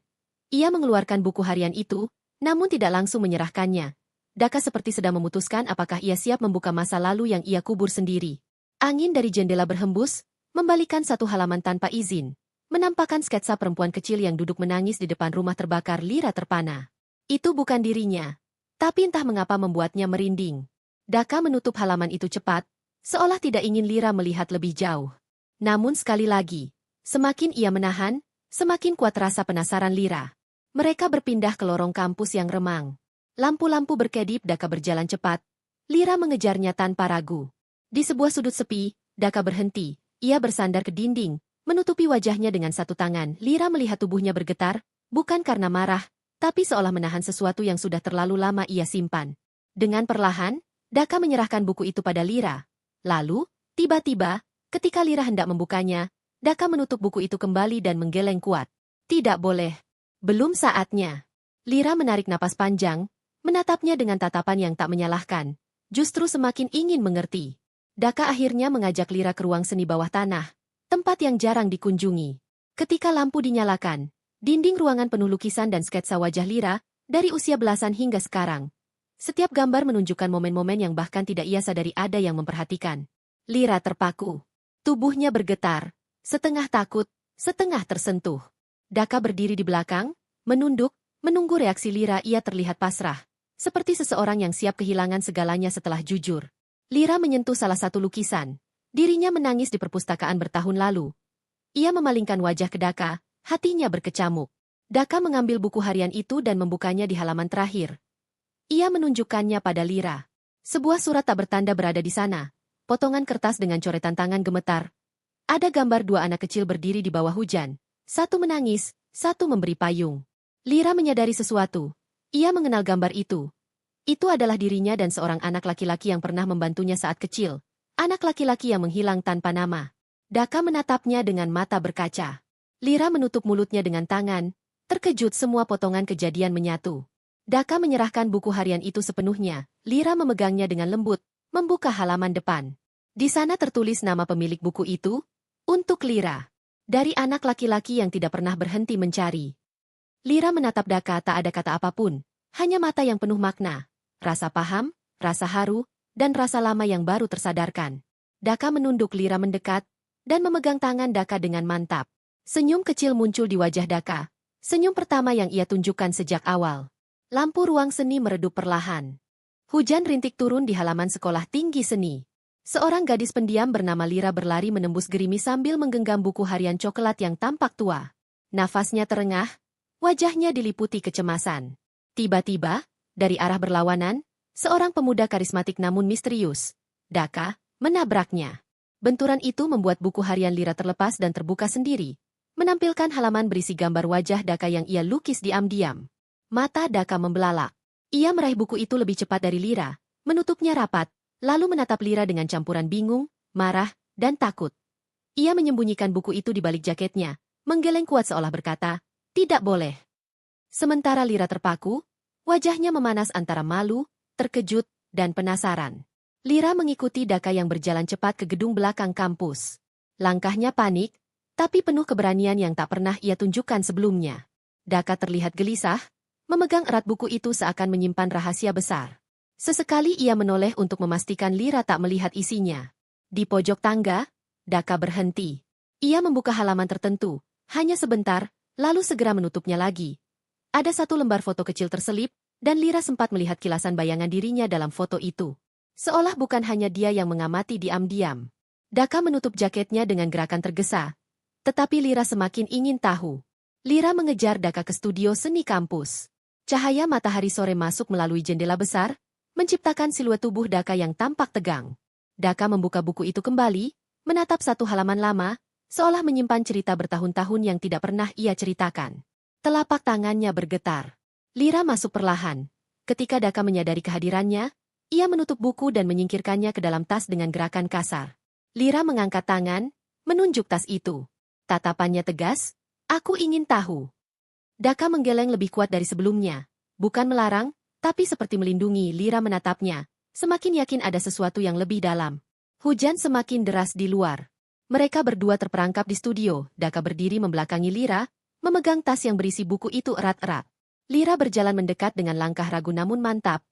Ia mengeluarkan buku harian itu, namun tidak langsung menyerahkannya. Daka seperti sedang memutuskan apakah ia siap membuka masa lalu yang ia kubur sendiri. Angin dari jendela berhembus, membalikan satu halaman tanpa izin, menampakkan sketsa perempuan kecil yang duduk menangis di depan rumah terbakar. Lira terpana. Itu bukan dirinya. Tapi entah mengapa membuatnya merinding. Daka menutup halaman itu cepat, seolah tidak ingin Lira melihat lebih jauh. Namun sekali lagi, semakin ia menahan, Semakin kuat rasa penasaran Lira. Mereka berpindah ke lorong kampus yang remang. Lampu-lampu berkedip, Daka berjalan cepat. Lira mengejarnya tanpa ragu. Di sebuah sudut sepi, Daka berhenti. Ia bersandar ke dinding, menutupi wajahnya dengan satu tangan. Lira melihat tubuhnya bergetar, bukan karena marah, tapi seolah menahan sesuatu yang sudah terlalu lama ia simpan. Dengan perlahan, Daka menyerahkan buku itu pada Lira. Lalu, tiba-tiba, ketika Lira hendak membukanya, Daka menutup buku itu kembali dan menggeleng kuat. Tidak boleh. Belum saatnya. Lira menarik napas panjang, menatapnya dengan tatapan yang tak menyalahkan. Justru semakin ingin mengerti. Daka akhirnya mengajak Lira ke ruang seni bawah tanah, tempat yang jarang dikunjungi. Ketika lampu dinyalakan, dinding ruangan penuh lukisan dan sketsa wajah Lira, dari usia belasan hingga sekarang. Setiap gambar menunjukkan momen-momen yang bahkan tidak ia sadari ada yang memperhatikan. Lira terpaku. Tubuhnya bergetar, setengah takut, setengah tersentuh. Daka berdiri di belakang, menunduk, menunggu reaksi Lira. Ia terlihat pasrah, seperti seseorang yang siap kehilangan segalanya setelah jujur. Lira menyentuh salah satu lukisan. Dirinya menangis di perpustakaan bertahun lalu. Ia memalingkan wajah ke Daka, hatinya berkecamuk. Daka mengambil buku harian itu dan membukanya di halaman terakhir. Ia menunjukkannya pada Lira. Sebuah surat tak bertanda berada di sana. Potongan kertas dengan coretan tangan gemetar. Ada gambar dua anak kecil berdiri di bawah hujan. Satu menangis, satu memberi payung. Lira menyadari sesuatu. Ia mengenal gambar itu. Itu adalah dirinya dan seorang anak laki-laki yang pernah membantunya saat kecil. Anak laki-laki yang menghilang tanpa nama. Daka menatapnya dengan mata berkaca. Lira menutup mulutnya dengan tangan. Terkejut, semua potongan kejadian menyatu. Daka menyerahkan buku harian itu sepenuhnya. Lira memegangnya dengan lembut, membuka halaman depan. Di sana tertulis nama pemilik buku itu, untuk Lira. Dari anak laki-laki yang tidak pernah berhenti mencari. Lira menatap Daka, tak ada kata apapun, hanya mata yang penuh makna, rasa paham, rasa haru, dan rasa lama yang baru tersadarkan. Daka menunduk, Lira mendekat, dan memegang tangan Daka dengan mantap. Senyum kecil muncul di wajah Daka, senyum pertama yang ia tunjukkan sejak awal. Lampu ruang seni meredup perlahan. Hujan rintik turun di halaman sekolah tinggi seni. Seorang gadis pendiam bernama Lira berlari menembus gerimis sambil menggenggam buku harian coklat yang tampak tua. Nafasnya terengah, wajahnya diliputi kecemasan. Tiba-tiba, dari arah berlawanan, seorang pemuda karismatik namun misterius, Daka, menabraknya. Benturan itu membuat buku harian Lira terlepas dan terbuka sendiri, menampilkan halaman berisi gambar wajah Daka yang ia lukis diam-diam. Mata Daka membelalak. Ia meraih buku itu lebih cepat dari Lira, menutupnya rapat, lalu menatap Lira dengan campuran bingung, marah, dan takut. Ia menyembunyikan buku itu di balik jaketnya, menggeleng kuat seolah berkata, "Tidak boleh." Sementara Lira terpaku, wajahnya memanas antara malu, terkejut, dan penasaran. Lira mengikuti Daka yang berjalan cepat ke gedung belakang kampus. Langkahnya panik, tapi penuh keberanian yang tak pernah ia tunjukkan sebelumnya. Daka terlihat gelisah, memegang erat buku itu seakan menyimpan rahasia besar. Sesekali ia menoleh untuk memastikan Lira tak melihat isinya. Di pojok tangga, Daka berhenti. Ia membuka halaman tertentu, hanya sebentar, lalu segera menutupnya lagi. Ada satu lembar foto kecil terselip, dan Lira sempat melihat kilasan bayangan dirinya dalam foto itu. Seolah bukan hanya dia yang mengamati diam-diam. Daka menutup jaketnya dengan gerakan tergesa. Tetapi Lira semakin ingin tahu. Lira mengejar Daka ke studio seni kampus. Cahaya matahari sore masuk melalui jendela besar, menciptakan siluet tubuh Daka yang tampak tegang. Daka membuka buku itu kembali, menatap satu halaman lama, seolah menyimpan cerita bertahun-tahun yang tidak pernah ia ceritakan. Telapak tangannya bergetar. Lira masuk perlahan. Ketika Daka menyadari kehadirannya, ia menutup buku dan menyingkirkannya ke dalam tas dengan gerakan kasar. Lira mengangkat tangan, menunjuk tas itu. Tatapannya tegas, "Aku ingin tahu." Daka menggeleng lebih kuat dari sebelumnya. Bukan melarang, tapi seperti melindungi. Lira menatapnya, semakin yakin ada sesuatu yang lebih dalam. Hujan semakin deras di luar. Mereka berdua terperangkap di studio. Daka berdiri membelakangi Lira, memegang tas yang berisi buku itu erat-erat. Lira berjalan mendekat dengan langkah ragu namun mantap.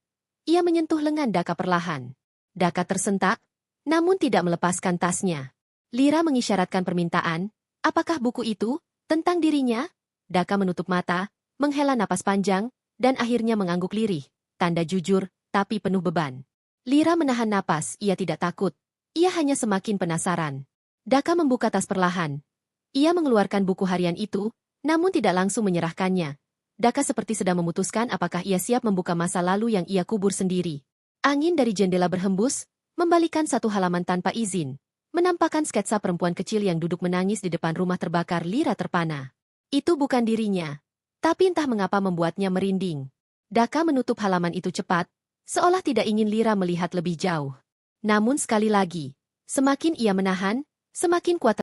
Ia menyentuh lengan Daka perlahan. Daka tersentak, namun tidak melepaskan tasnya. Lira mengisyaratkan permintaan. Apakah buku itu tentang dirinya? Daka menutup mata, menghela napas panjang, dan akhirnya mengangguk lirih. Tanda jujur, tapi penuh beban. Lira menahan napas, ia tidak takut. Ia hanya semakin penasaran. Daka membuka tas perlahan. Ia mengeluarkan buku harian itu, namun tidak langsung menyerahkannya. Daka seperti sedang memutuskan apakah ia siap membuka masa lalu yang ia kubur sendiri. Angin dari jendela berhembus, membalikan satu halaman tanpa izin, menampakkan sketsa perempuan kecil yang duduk menangis di depan rumah terbakar Lira terpana. Itu bukan dirinya, tapi entah mengapa membuatnya merinding. Daka menutup halaman itu cepat, seolah tidak ingin Lira melihat lebih jauh. Namun sekali lagi, semakin ia menahan, semakin kuat